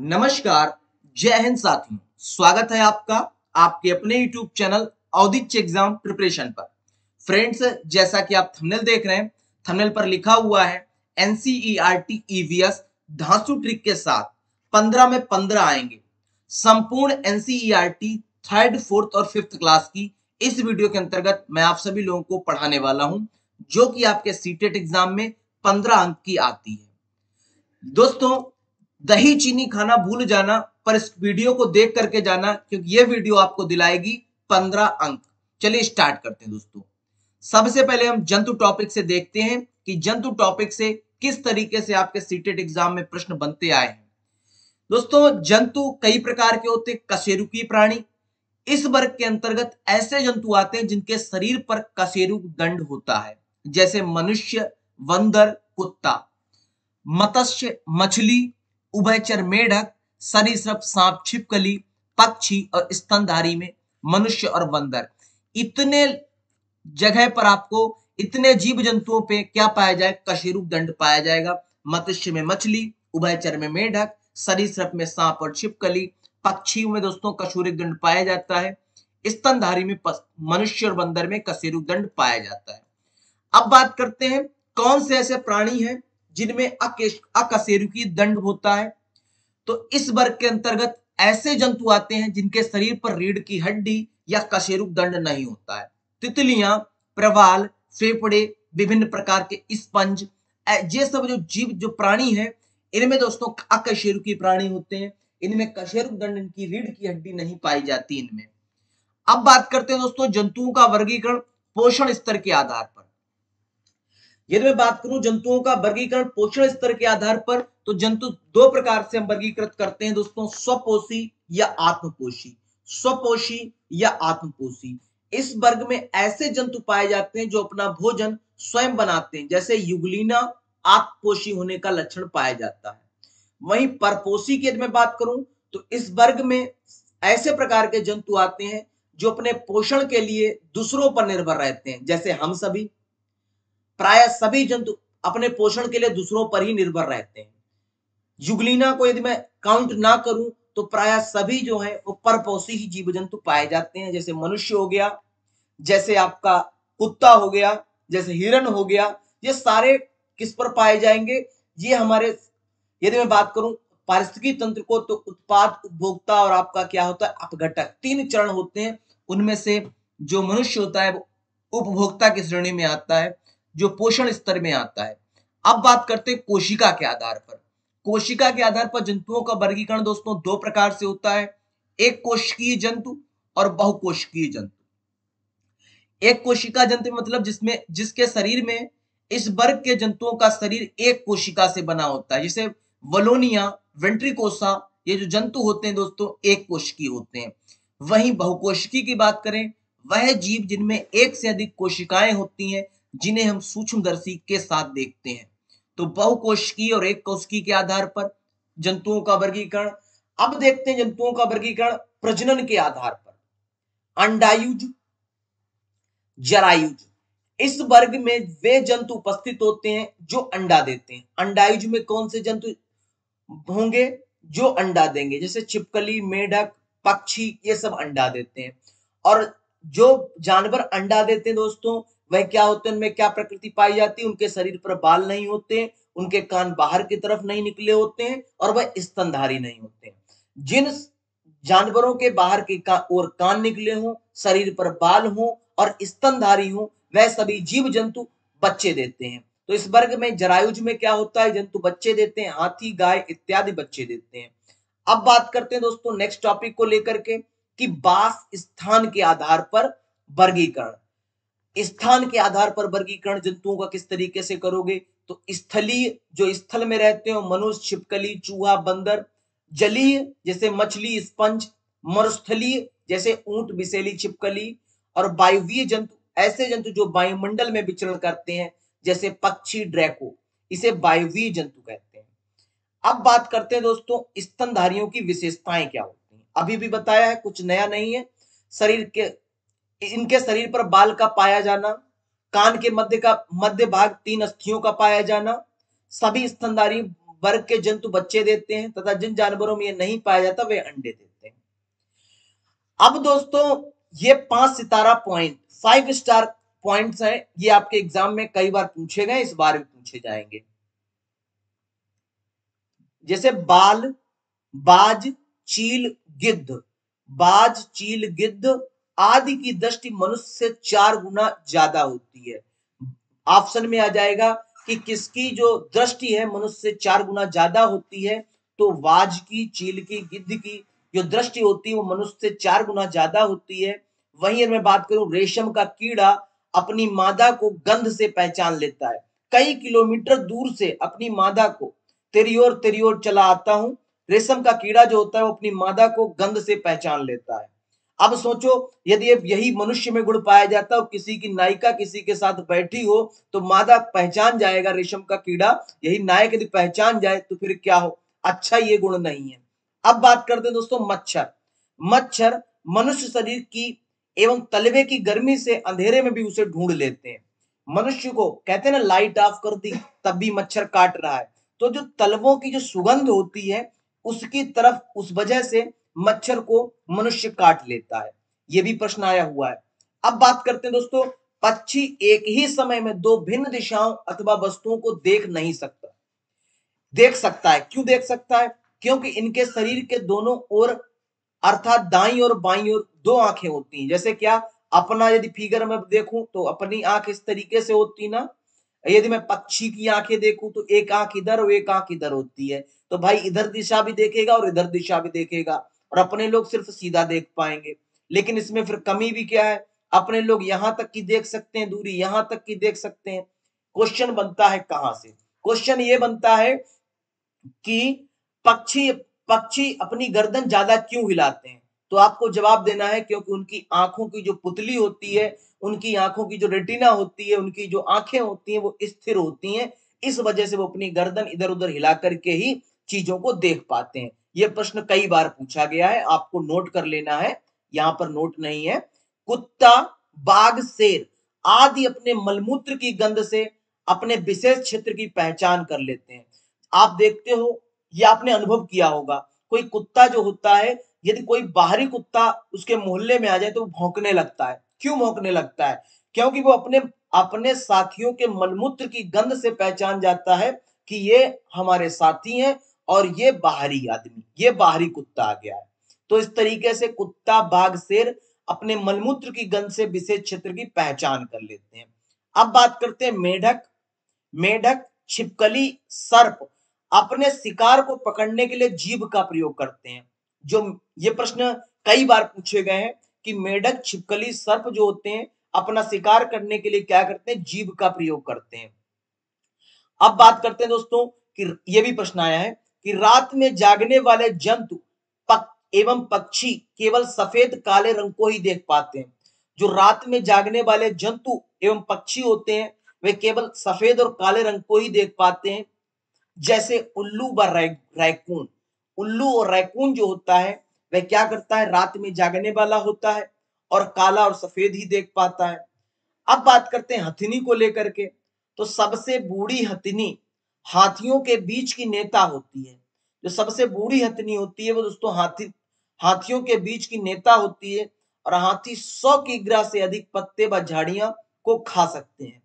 नमस्कार, जय हिंद साथियों। स्वागत है आपका आपके अपने YouTube चैनल औदित्य एग्जाम प्रिपरेशन पर। फ्रेंड्स, जैसा कि आप थंबनेल देख रहे हैं, थंबनेल पर लिखा हुआ है NCERT EVS धांसू ट्रिक के साथ 15 में 15 आएंगे। संपूर्ण NCERT थर्ड, फोर्थ और फिफ्थ क्लास की इस वीडियो के अंतर्गत मैं आप सभी लोगों को पढ़ाने वाला हूं, जो कि आपके सीटेट एग्जाम में 15 अंक की आती है। दोस्तों, दही चीनी खाना भूल जाना, पर इस वीडियो को देख करके जाना, क्योंकि ये वीडियो आपको दिलाएगी 15 अंक। चलिए स्टार्ट करते हैं दोस्तों। सबसे पहले हम जंतु टॉपिक से देखते हैं कि जंतु टॉपिक से किस तरीके से आपके सीटेट एग्जाम में प्रश्न बनते आए हैं। दोस्तों, जंतु कई प्रकार के होते हैं। कशेरुकी प्राणी, इस वर्ग के अंतर्गत ऐसे जंतु आते हैं जिनके शरीर पर कशेरुक दंड होता है, जैसे मनुष्य, बंदर, कुत्ता। मत्स्य, मछली, उभयचर मेढक, सरीसृप, सांप, छिपकली, पक्षी और स्तनधारी में मनुष्य और बंदर। इतने जगह पर आपको इतने जीव जंतुओं पे क्या पाया जाए? कशेरुक दंड पाया जाएगा। मत्स्य में मछली, उभयचर में मेढक, सरीसृप में सांप और छिपकली, पक्षियों में दोस्तों कशेरुक दंड पाया जाता है। स्तनधारी में मनुष्य और बंदर में कशेरुक दंड पाया जाता है। अब बात करते हैं कौन से ऐसे प्राणी हैं जिनमें अकशेरुकी दंड होता है। तो इस वर्ग के अंतर्गत ऐसे जंतु आते हैं जिनके शरीर पर रीढ़ की हड्डी या कशेरुक दंड नहीं होता है। तितलियां, प्रवाल, फेफड़े, विभिन्न प्रकार के स्पंज, ये सब जो जीव जो प्राणी हैं, इनमें दोस्तों अकशेरुकी प्राणी होते हैं। इनमें कशेरुक दंड, इनकी रीढ़ की हड्डी नहीं पाई जाती इनमें। अब बात करते हैं दोस्तों जंतुओं का वर्गीकरण पोषण स्तर के आधार पर। यदि मैं बात करूं जंतुओं का वर्गीकरण पोषण स्तर के आधार पर, तो जंतु दो प्रकार से हम वर्गीकृत करते हैं दोस्तों, स्वपोषी या आत्मपोषी। स्वपोषी या आत्मपोषी, इस वर्ग में ऐसे जंतु पाए जाते हैं जो अपना भोजन स्वयं बनाते हैं, जैसे युगलीना आत्मपोषी होने का लक्षण पाया जाता है। वहीं परपोषी की यदि मैं बात करूं, तो इस वर्ग में ऐसे प्रकार के जंतु आते हैं जो अपने पोषण के लिए दूसरों पर निर्भर रहते हैं, जैसे हम सभी। प्राय सभी जंतु अपने पोषण के लिए दूसरों पर ही निर्भर रहते हैं। युगलीना को यदि मैं काउंट ना करूं, तो प्राय सभी जो है वो परपोषी ही जीव जंतु पाए जाते हैं, जैसे मनुष्य हो गया, जैसे आपका कुत्ता हो गया, जैसे हिरण हो गया। ये सारे किस पर पाए जाएंगे? ये हमारे, यदि मैं बात करूं पारिस्थितिकी तंत्र को, तो उत्पाद, उपभोक्ता और आपका क्या होता है? अपघटक। तीन चरण होते हैं, उनमें से जो मनुष्य होता है वो उपभोक्ता की श्रेणी में आता है, जो पोषण स्तर में आता है। अब बात करते हैं कोशिका के आधार पर। कोशिका के आधार पर जंतुओं का वर्गीकरण दोस्तों दो प्रकार से होता है, एक कोशिकीय जंतु और बहुकोशिकीय जंतु। एक कोशिका जंतु मतलब जिसके शरीर में, इस वर्ग के जंतुओं का शरीर एक कोशिका से बना होता है, जैसे वलोनिया, वेंट्रिकोसा, ये जो जंतु होते हैं दोस्तों एक कोशिकीय होते हैं। वहीं बहुकोशिकीय की बात करें, वह जीव जिनमें एक से अधिक कोशिकाएं होती हैं, जिन्हें हम सूक्ष्मदर्शी के साथ देखते हैं। तो बहुकोशिकीय और एक कोशिकीय के आधार पर जंतुओं का वर्गीकरण। अब देखते हैं जंतुओं का वर्गीकरण प्रजनन के आधार पर। अंडायुज, जरायुज, इस वर्ग में वे जंतु उपस्थित होते हैं जो अंडा देते हैं। अंडायुज में कौन से जंतु होंगे? जो अंडा देंगे, जैसे छिपकली, मेढक, पक्षी, ये सब अंडा देते हैं। और जो जानवर अंडा देते हैं दोस्तों, वह क्या होते हैं? उनमें क्या प्रकृति पाई जाती है? उनके शरीर पर बाल नहीं होते, उनके कान बाहर की तरफ नहीं निकले होते हैं, और वह स्तनधारी नहीं होते हैं। जिन जानवरों के बाहर की ओर कान निकले हों, शरीर पर बाल हों और स्तनधारी हों, वह सभी जीव जंतु बच्चे देते हैं। तो इस वर्ग में जरायुज में क्या होता है? जंतु बच्चे देते हैं, हाथी, गाय इत्यादि बच्चे देते हैं। अब बात करते हैं दोस्तों नेक्स्ट टॉपिक को लेकर के कि वास स्थान के आधार पर वर्गीकरण। स्थान के आधार पर वर्गीकरण जंतुओं का किस तरीके से करोगे? तो स्थलीय, जो स्थल में रहते हो, मनुष्य, छिपकली, चूहा, बंदर। जलीय, जैसे मछली, स्पंज। मरुस्थलीय, जैसे ऊंट, बिसेली, छिपकली। और वायुवीय जंतु, ऐसे जंतु जो वायुमंडल में विचरण करते हैं, जैसे पक्षी, ड्रैको, इसे वायुवीय जंतु कहते हैं। अब बात करते हैं दोस्तों स्तनधारियों की विशेषताएं क्या होती हैं। अभी भी बताया है, कुछ नया नहीं है। शरीर के, इनके शरीर पर बाल का पाया जाना, कान के मध्य भाग 3 अस्थियों का पाया जाना। सभी स्तनधारी वर्ग के जंतु बच्चे देते हैं तथा जिन जानवरों में ये नहीं पाया जाता वे अंडे देते हैं। अब दोस्तों ये 5 सितारा पॉइंट, 5 स्टार पॉइंट्स हैं, ये आपके एग्जाम में कई बार पूछे गए, इस बार भी पूछे जाएंगे। जैसे बाल, बाज, चील, गिद्ध, बाज, चील, गिद्ध आदि की दृष्टि मनुष्य से 4 गुना ज्यादा होती है। ऑप्शन में आ जाएगा कि किसकी जो दृष्टि है मनुष्य से 4 गुना ज्यादा होती है, तो बाज की, चील की, गिद्ध की जो दृष्टि होती है वो मनुष्य से 4 गुना ज्यादा होती है। वहीं मैं बात करूं, रेशम का कीड़ा अपनी मादा को गंध से पहचान लेता है। कई किलोमीटर दूर से अपनी मादा को तेरी ओर चला आता हूं। रेशम का कीड़ा जो होता है वो अपनी मादा को गंध से पहचान लेता है। अब सोचो यदि यही मनुष्य में गुण पाया जाता और किसी की नायिका किसी के साथ बैठी हो तो मादा पहचान जाएगा रेशम का कीड़ा, यही नायक यदि पहचान जाए तो फिर क्या हो, अच्छा ये गुण नहीं है। अब बात करते हैं दोस्तों मच्छर। मच्छर मनुष्य शरीर की एवं तलवे की गर्मी से अंधेरे में भी उसे ढूंढ लेते हैं। मनुष्य को कहते हैं ना लाइट ऑफ कर दी तब भी मच्छर काट रहा है, तो जो तलवों की जो सुगंध होती है उसकी तरफ, उस वजह से मच्छर को मनुष्य काट लेता है। यह भी प्रश्न आया हुआ है। अब बात करते हैं दोस्तों, पक्षी एक ही समय में 2 भिन्न दिशाओं अथवा वस्तुओं को देख नहीं सकता। देख सकता है, क्यों देख सकता है? क्योंकि इनके शरीर के दोनों ओर अर्थात दाईं और बाईं ओर 2 आंखें होती हैं। जैसे क्या, अपना यदि फिगर में देखूं तो अपनी आंख इस तरीके से होती ना, यदि मैं पक्षी की आंखें देखूं तो एक आंख इधर और एक आंख इधर होती है, तो भाई इधर दिशा भी देखेगा और इधर दिशा भी देखेगा, और अपने लोग सिर्फ सीधा देख पाएंगे। लेकिन इसमें फिर कमी भी क्या है, अपने लोग यहां तक की देख सकते हैं, दूरी यहां तक की देख सकते हैं। क्वेश्चन बनता है कहां से? क्वेश्चन ये बनता है कि पक्षी पक्षी अपनी गर्दन ज्यादा क्यों हिलाते हैं? तो आपको जवाब देना है क्योंकि उनकी आंखों की जो पुतली होती है, उनकी आंखों की जो रेटिना होती है, उनकी जो आंखें होती हैं वो स्थिर होती हैं, इस वजह से वो अपनी गर्दन इधर उधर हिला करके ही चीजों को देख पाते हैं। ये प्रश्न कई बार पूछा गया है, आपको नोट कर लेना है, यहां पर नोट नहीं है। कुत्ता, बाघ, शेर आदि अपने मलमूत्र की गंध से अपने विशेष क्षेत्र की पहचान कर लेते हैं। आप देखते हो, ये आपने अनुभव किया होगा, कोई कुत्ता जो होता है, यदि कोई बाहरी कुत्ता उसके मोहल्ले में आ जाए तो वो भौंकने लगता है। क्यों भौंकने लगता है? क्योंकि वो अपने अपने साथियों के मलमूत्र की गंध से पहचान जाता है कि ये हमारे साथी हैं और ये बाहरी आदमी, ये बाहरी कुत्ता आ गया है। तो इस तरीके से कुत्ता, बाघ, शेर अपने मलमूत्र की गंध से विशेष क्षेत्र की पहचान कर लेते हैं। अब बात करते हैं मेढक। मेढक, छिपकली, सर्प अपने शिकार को पकड़ने के लिए जीभ का प्रयोग करते हैं। जो ये प्रश्न कई बार पूछे गए हैं कि मेढक, छिपकली, सर्प जो होते हैं अपना शिकार करने के लिए क्या करते हैं? जीभ का प्रयोग करते हैं। अब बात करते हैं दोस्तों कि ये भी प्रश्न आया है कि रात में जागने वाले जंतु एवं पक्षी केवल सफेद काले रंग को ही देख पाते हैं। जो रात में जागने वाले जंतु एवं पक्षी होते हैं वे केवल सफेद और काले रंग को ही देख पाते हैं। जैसे उल्लू व रैकून। उल्लू और रैकून जो होता है वह क्या करता है? रात में जागने वाला होता है और काला और सफेद ही देख पाता है। अब बात करते हैं हथिनी को लेकर के। तो सबसे बूढ़ी हथिनी हाथियों के बीच की नेता होती है। जो सबसे बूढ़ी हथिनी होती है वो दोस्तों हाथियों के बीच की नेता होती है, और हाथी 100 किग्रा से अधिक पत्ते व झाड़ियां को खा सकते हैं।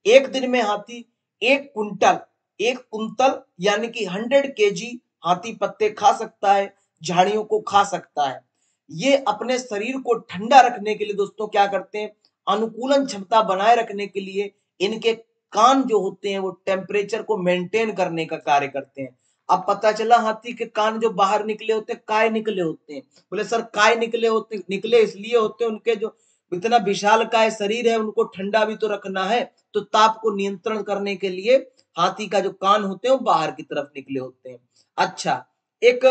एक दिन में हाथी 1 कुंतल यानी कि 100 kg हाथी पत्ते खा सकता है, झाड़ियों को खा सकता है। ये अपने शरीर को ठंडा रखने के लिए दोस्तों क्या करते हैं? अनुकूलन क्षमता बनाए रखने के लिए इनके कान जो होते हैं वो टेम्परेचर को मेंटेन करने का कार्य करते हैं। अब पता चला हाथी के कान जो बाहर निकले होते हैं, काय निकले होते हैं। बोले सर काय निकले इसलिए होते हैं, उनके जो इतना विशाल काय शरीर है उनको ठंडा भी तो रखना है, तो ताप को नियंत्रण करने के लिए हाथी का जो कान होते हैं वो बाहर की तरफ निकले होते हैं। अच्छा, एक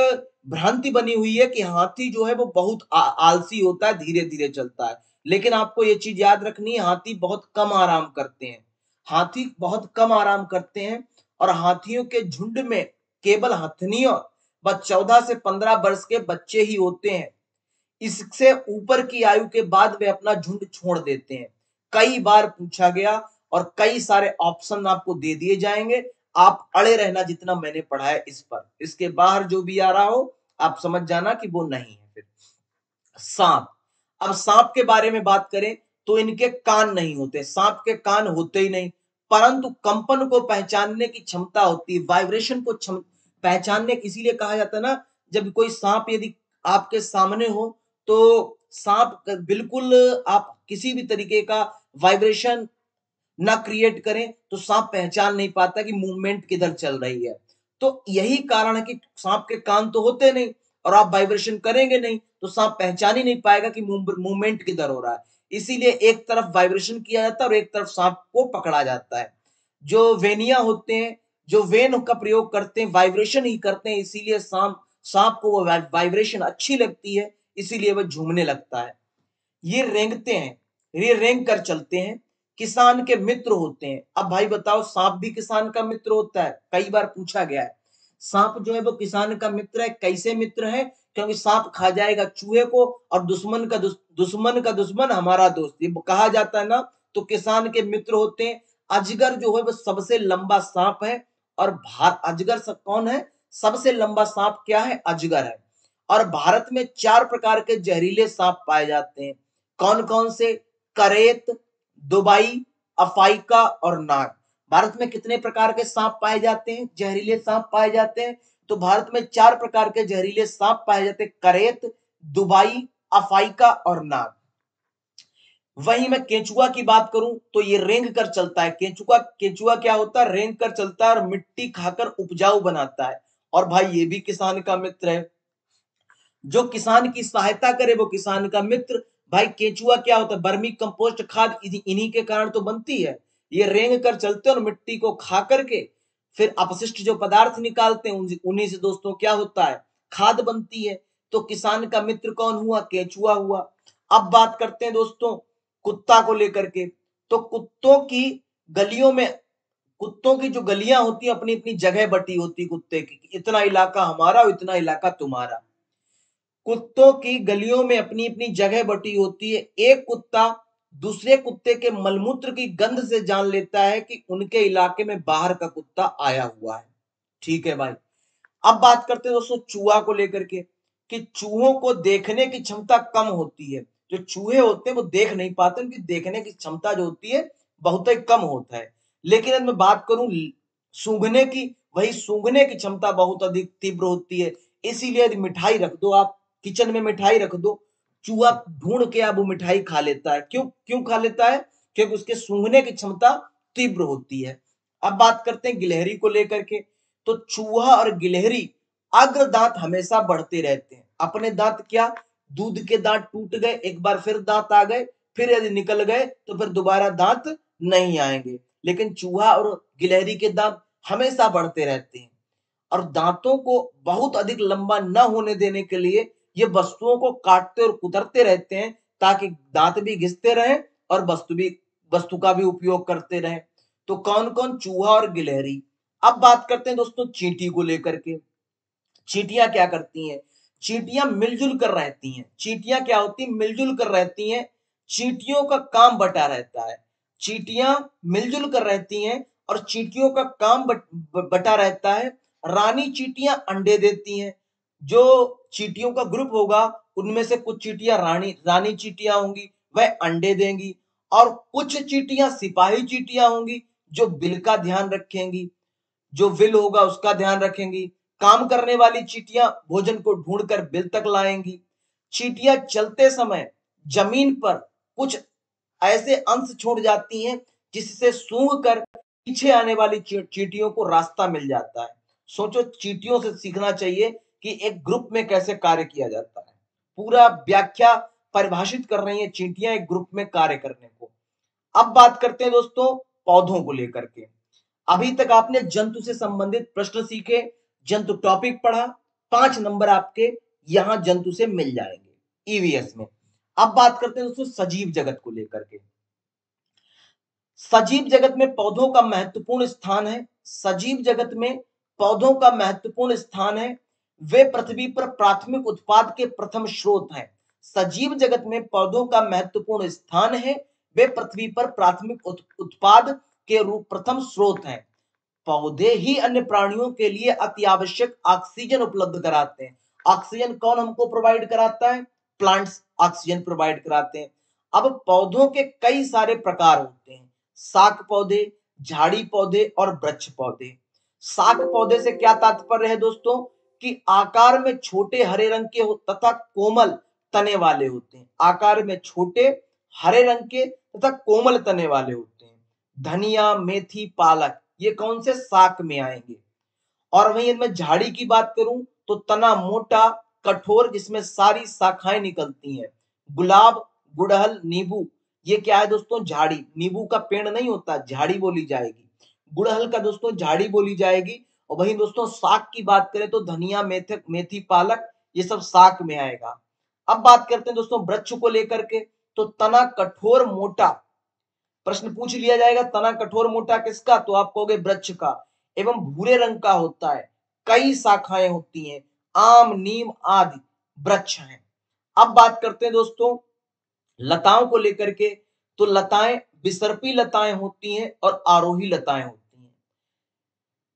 भ्रांति बनी हुई है कि हाथी जो है वो बहुत आलसी होता है, धीरे धीरे चलता है। लेकिन आपको ये चीज याद रखनी है, हाथी बहुत कम आराम करते हैं। हाथी बहुत कम आराम करते हैं, और हाथियों के झुंड में केवल हथनियों व 14 से 15 वर्ष के बच्चे ही होते हैं। इससे ऊपर की आयु के बाद वे अपना झुंड छोड़ देते हैं। कई बार पूछा गया और कई सारे ऑप्शन आपको दे दिए जाएंगे, आप अड़े रहना जितना मैंने पढ़ा है इस पर, इसके बाहर जो भी आ रहा हो आप समझ जाना कि वो नहीं है। फिर सांप, अब सांप के बारे में बात करें तो इनके कान नहीं होते, सांप के कान होते ही नहीं, परंतु कंपन को पहचानने की क्षमता होती है, वाइब्रेशन को पहचानने, इसीलिए कहा जाता है ना, जब कोई सांप यदि आपके सामने हो तो सांप बिल्कुल आप किसी भी तरीके का वाइब्रेशन ना क्रिएट करें तो सांप पहचान नहीं पाता कि मूवमेंट किधर चल रही है। तो यही कारण है कि सांप के कान तो होते नहीं और आप वाइब्रेशन करेंगे नहीं तो सांप पहचान ही नहीं पाएगा कि मूवमेंट किधर हो रहा है। इसीलिए एक तरफ वाइब्रेशन किया जाता है और एक तरफ सांप को पकड़ा जाता है। जो वेनिया होते हैं, जो वेन का प्रयोग करते हैं, वाइब्रेशन ही करते हैं, इसीलिए सांप सांप को वो वाइब्रेशन अच्छी लगती है, इसीलिए वह झूमने लगता है। ये रेंगते हैं, ये रेंग कर चलते हैं, किसान के मित्र होते हैं। अब भाई बताओ, सांप भी किसान का मित्र होता है? कई बार पूछा गया है। सांप जो है वो किसान का मित्र है। कैसे मित्र है? क्योंकि सांप खा जाएगा चूहे को और दुश्मन का दुश्मन हमारा दोस्त, ये कहा जाता है ना। तो किसान के मित्र होते हैं। अजगर जो है वो सबसे लंबा सांप है। और अजगर कौन है? सबसे लंबा सांप क्या है? अजगर है। और भारत में 4 प्रकार के जहरीले सांप पाए जाते हैं। कौन कौन से? करेत, दुबई, अफ्रीका और नाग। भारत में कितने प्रकार के सांप पाए जाते हैं? जहरीले सांप पाए जाते हैं। तो भारत में 4 प्रकार के जहरीले सांप पाए जाते हैं, करेत, दुबई, अफ्रीका और नाग। वहीं मैं केंचुआ की बात करूं तो ये रेंग कर चलता है। केंचुआ क्या होता है? रेंग कर चलता है और मिट्टी खाकर उपजाऊ बनाता है। और भाई ये भी किसान का मित्र है। जो किसान की सहायता करे वो किसान का मित्र। भाई केंचुआ क्या होता है? वर्मी कंपोस्ट खाद इन्हीं के कारण तो बनती है। ये रेंग कर चलते हैं और मिट्टी को खा करके फिर अपशिष्ट जो पदार्थ निकालते हैं उन्हीं से दोस्तों क्या होता है? खाद बनती है। तो किसान का मित्र कौन हुआ? केंचुआ हुआ। अब बात करते हैं दोस्तों कुत्ता को लेकर के। तो कुत्तों की जो गलियां होती है अपनी अपनी जगह बटी होती, कुत्ते की इतना इलाका हमारा और इतना इलाका तुम्हारा। कुत्तों की गलियों में अपनी अपनी जगह बटी होती है। एक कुत्ता दूसरे कुत्ते के मलमूत्र की गंध से जान लेता है कि उनके इलाके में बाहर का कुत्ता आया हुआ है। ठीक है भाई। अब बात करते हैं दोस्तों चूहा को लेकर के, कि चूहों को देखने की क्षमता कम होती है। जो चूहे होते हैं वो देख नहीं पाते, उनकी देखने की क्षमता जो होती है बहुत ही कम होता है। लेकिन अगर मैं बात करूं सूंघने की, वही सूंघने की क्षमता बहुत अधिक तीव्र होती है। इसीलिए यदि मिठाई रख दो आप, किचन में मिठाई रख दो, चूहा ढूंढ के अब वो मिठाई खा लेता है। क्यों क्यों खा लेता है? क्योंकि उसके सूंघने की क्षमता तीव्र होती है। अब बात करते हैं गिलहरी को लेकर के। तो चूहा और गिलहरी अग्र दांत हमेशा बढ़ते रहते हैं। अपने दांत क्या? दूध के दांत टूट गए, एक बार फिर दांत आ गए, फिर यदि निकल गए तो फिर दोबारा दांत नहीं आएंगे। लेकिन चूहा और गिलहरी के दांत हमेशा बढ़ते रहते हैं। और दांतों को बहुत अधिक लंबा न होने देने के लिए ये वस्तुओं को काटते और कुतरते रहते हैं, ताकि दांत भी घिसते रहें और वस्तु का भी उपयोग करते रहें। तो कौन कौन? चूहा और गिलहरी। अब बात करते हैं दोस्तों चींटी को लेकर के। चींटियां क्या करती हैं? चींटियां मिलजुल कर रहती हैं। चींटियां क्या होती हैं? मिलजुल कर रहती हैं। चींटियों का काम बटा रहता है। चींटियां मिलजुल कर रहती हैं और चींटियों का काम बटा रहता है। रानी चींटियां अंडे देती हैं। जो चींटियों का ग्रुप होगा उनमें से कुछ चींटियां रानी चींटियां होंगी, वह अंडे देंगी। और कुछ चींटियां सिपाही चींटियां होंगी जो बिल का ध्यान रखेंगी, जो विल होगा उसका ध्यान रखेंगी। काम करने वाली चींटियां भोजन को ढूंढकर बिल तक लाएंगी। चींटियां चलते समय जमीन पर कुछ ऐसे अंश छोड़ जाती हैं जिससे सूंघ कर पीछे आने वाली चींटियों को रास्ता मिल जाता है। सोचो, चींटियों से सीखना चाहिए कि एक ग्रुप में कैसे कार्य किया जाता है। पूरा व्याख्या परिभाषित कर रही है चींटियां एक ग्रुप में कार्य करने को। अब बात करते हैं दोस्तों पौधों को लेकर के। अभी तक आपने जंतु से संबंधित प्रश्न सीखे, जंतु टॉपिक पढ़ा, 5 नंबर आपके यहां जंतु से मिल जाएंगे ईवीएस में। अब बात करते हैं दोस्तों सजीव जगत को लेकर के। सजीव जगत में पौधों का महत्वपूर्ण स्थान है। सजीव जगत में पौधों का महत्वपूर्ण स्थान है। वे पृथ्वी पर प्राथमिक उत्पाद के प्रथम स्रोत हैं। सजीव जगत में पौधों का महत्वपूर्ण स्थान है। वे पृथ्वी पर प्राथमिक उत्पाद के रूप प्रथम स्रोत हैं। पौधे ही अन्य प्राणियों के लिए अति आवश्यक ऑक्सीजन उपलब्ध कराते हैं। ऑक्सीजन कौन हमको प्रोवाइड कराता है? प्लांट्स ऑक्सीजन प्रोवाइड कराते हैं। अब पौधों के कई सारे प्रकार होते हैं, शाक पौधे, झाड़ी पौधे और वृक्ष पौधे। शाक पौधे से क्या तात्पर्य है दोस्तों? कि आकार में छोटे हरे रंग के तथा कोमल तने वाले होते हैं। आकार में छोटे हरे रंग के तथा कोमल तने वाले होते हैं। धनिया, मेथी, पालक ये कौन से शाक में आएंगे। और वहीं इनमें झाड़ी की बात करूं तो तना मोटा, कठोर, जिसमें सारी शाखाएं निकलती हैं। गुलाब, गुड़हल, नींबू ये क्या है दोस्तों? झाड़ी। नींबू का पेड़ नहीं होता, झाड़ी बोली जाएगी। गुड़हल का दोस्तों झाड़ी बोली जाएगी। और वहीं दोस्तों शाक की बात करें तो धनिया, मेथी, पालक ये सब शाक में आएगा। अब बात करते हैं दोस्तों वृक्ष को लेकर के, तो तना कठोर मोटा, प्रश्न पूछ लिया जाएगा तना कठोर मोटा किसका, तो आप कहोगे वृक्ष का, एवं भूरे रंग का होता है, कई शाखाएं होती हैं, आम, नीम आदि वृक्ष हैं। अब बात करते हैं दोस्तों लताओं को लेकर के, तो लताएं विसर्पी लताएं होती हैं और आरोही लताएं होती हैं।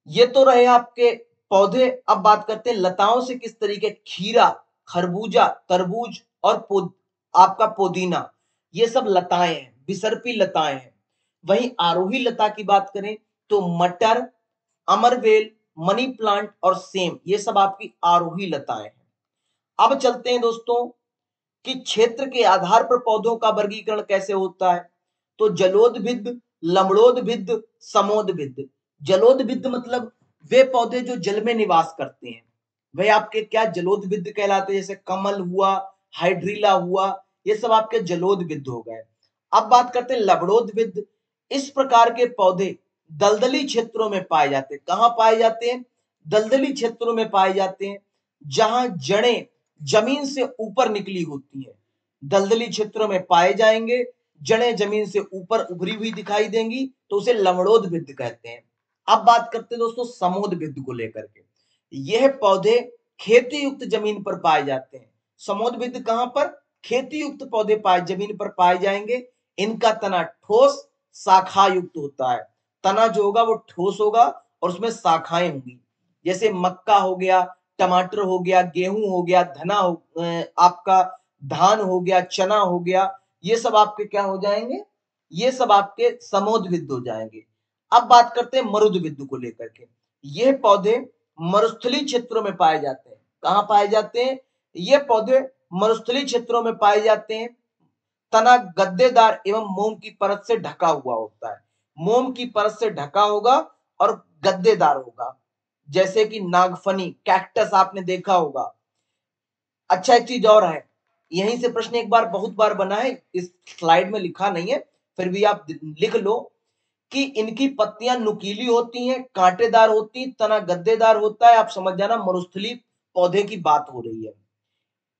ये तो रहे आपके पौधे। अब बात करते हैं लताओं से किस तरीके, खीरा, खरबूजा, तरबूज और आपका पुदीना ये सब लताएं हैं, विसर्पी लताएं हैं। वहीं आरोही लता की बात करें तो मटर, अमरवेल, मनी प्लांट और सेम ये सब आपकी आरोही लताएं हैं। अब चलते हैं दोस्तों कि क्षेत्र के आधार पर पौधों का वर्गीकरण कैसे होता है, तो जलोदभिद, लवणोदभिद, समोदभिद। जलोदभिद मतलब वे पौधे जो जल में निवास करते हैं, वे आपके क्या जलोदभिद कहलाते हैं, जैसे कमल हुआ, हाइड्रीला हुआ, ये सब आपके जलोदभिद हो गए। अब बात करते हैं लवणोदभिद। इस प्रकार के पौधे दलदली क्षेत्रों में पाए जाते हैं। कहां पाए जाते हैं? दलदली क्षेत्रों में पाए जाते हैं, जहां जड़ें जमीन से ऊपर निकली होती है। दलदली क्षेत्रों में पाए जाएंगे, जड़ें जमीन से ऊपर उभरी हुई दिखाई देंगी, तो उसे लवणोदभिद कहते हैं। अब बात करते हैं दोस्तों समोदभिद को लेकर के। यह पौधे खेती युक्त जमीन पर पाए जाते हैं। समोदभिद कहां पर? खेती युक्त पौधे पाए जमीन पर पाए जाएंगे। इनका तना ठोस शाखा युक्त होता है। तना जो होगा वो ठोस होगा और उसमें शाखाएं होंगी। जैसे मक्का हो गया, टमाटर हो गया, गेहूं हो गया, आपका धान हो गया, चना हो गया, ये सब आपके क्या हो जाएंगे? ये सब आपके समोदभिद हो जाएंगे। अब बात करते हैं मरुदभिद को लेकर के। ये पौधे मरुस्थलीय क्षेत्रों में पाए जाते हैं। कहां पाए जाते हैं? ये पौधे मरुस्थलीय क्षेत्रों में पाए जाते हैं। तना गद्देदार एवं मोम की परत से ढका हुआ होता है। मोम की परत से ढका होगा और गद्देदार होगा, जैसे कि नागफनी, कैक्टस आपने देखा होगा। अच्छा एक चीज और है, यहीं से प्रश्न एक बार बहुत बार बना है, इस स्लाइड में लिखा नहीं है, फिर भी आप लिख लो कि इनकी पत्तियां नुकीली होती हैं, कांटेदार होती, तना गद्देदार होता है। आप समझ जाना मरुस्थलीय पौधे की बात हो रही है।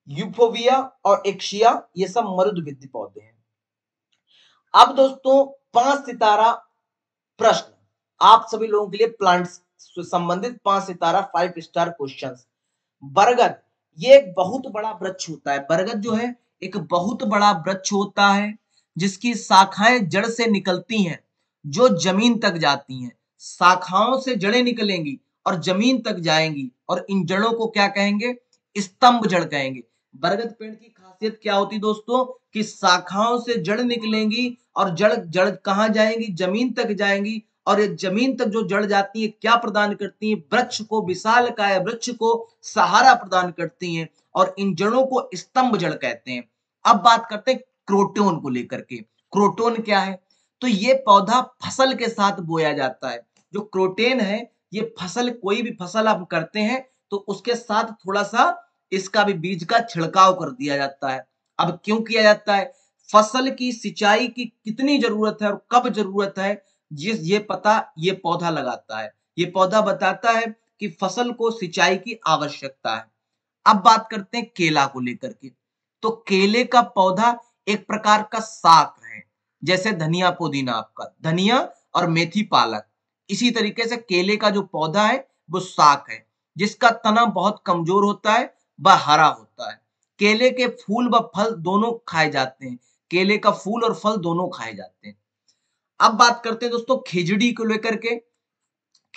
यूफोविया और एक्शिया ये सब मरुदभिद पौधे हैं। अब दोस्तों 5 सितारा प्रश्न आप सभी लोगों के लिए प्लांट्स से संबंधित 5 सितारा 5 स्टार क्वेश्चंस। बरगद ये एक बहुत बड़ा वृक्ष होता है। बरगद जो है एक बहुत बड़ा वृक्ष होता है, जिसकी शाखाएं जड़ से निकलती हैं, जो जमीन तक जाती हैं। शाखाओं से जड़ें निकलेंगी और जमीन तक जाएंगी, और इन जड़ों को क्या कहेंगे? स्तंभ जड़ कहेंगे। बरगद पेड़ की खासियत क्या होती दोस्तों? कि शाखाओं से जड़ निकलेंगी और जड़ जड़ कहां जाएंगी? जमीन तक जाएंगी, और ये जमीन तक जो जड़ जाती है क्या प्रदान करती है? वृक्ष को, विशालकाय वृक्ष को सहारा प्रदान करती हैं, और इन जड़ों को स्तंभ जड़ कहते हैं। अब बात करते हैं क्रोटोन को लेकर के। क्रोटोन क्या है? तो ये पौधा फसल के साथ बोया जाता है। जो क्रोटेन है, ये फसल, कोई भी फसल आप करते हैं तो उसके साथ थोड़ा सा इसका भी बीज का छिड़काव कर दिया जाता है। अब क्यों किया जाता है? फसल की सिंचाई की कितनी जरूरत है और कब जरूरत है, ये पता ये पौधा लगाता है। ये पौधा बताता है कि फसल को सिंचाई की आवश्यकता है। अब बात करते हैं केला को लेकर के। तो केले का पौधा एक प्रकार का शाक है, जैसे धनिया, पुदीना, आपका धनिया और मेथी, पालक। इसी तरीके से केले का जो पौधा है वो शाक है, जिसका तना बहुत कमजोर होता है, वह हरा होता है। केले के फूल व फल दोनों खाए जाते हैं। केले का फूल और फल दोनों खाए जाते हैं। अब बात करते हैं दोस्तों खिजड़ी को लेकर के।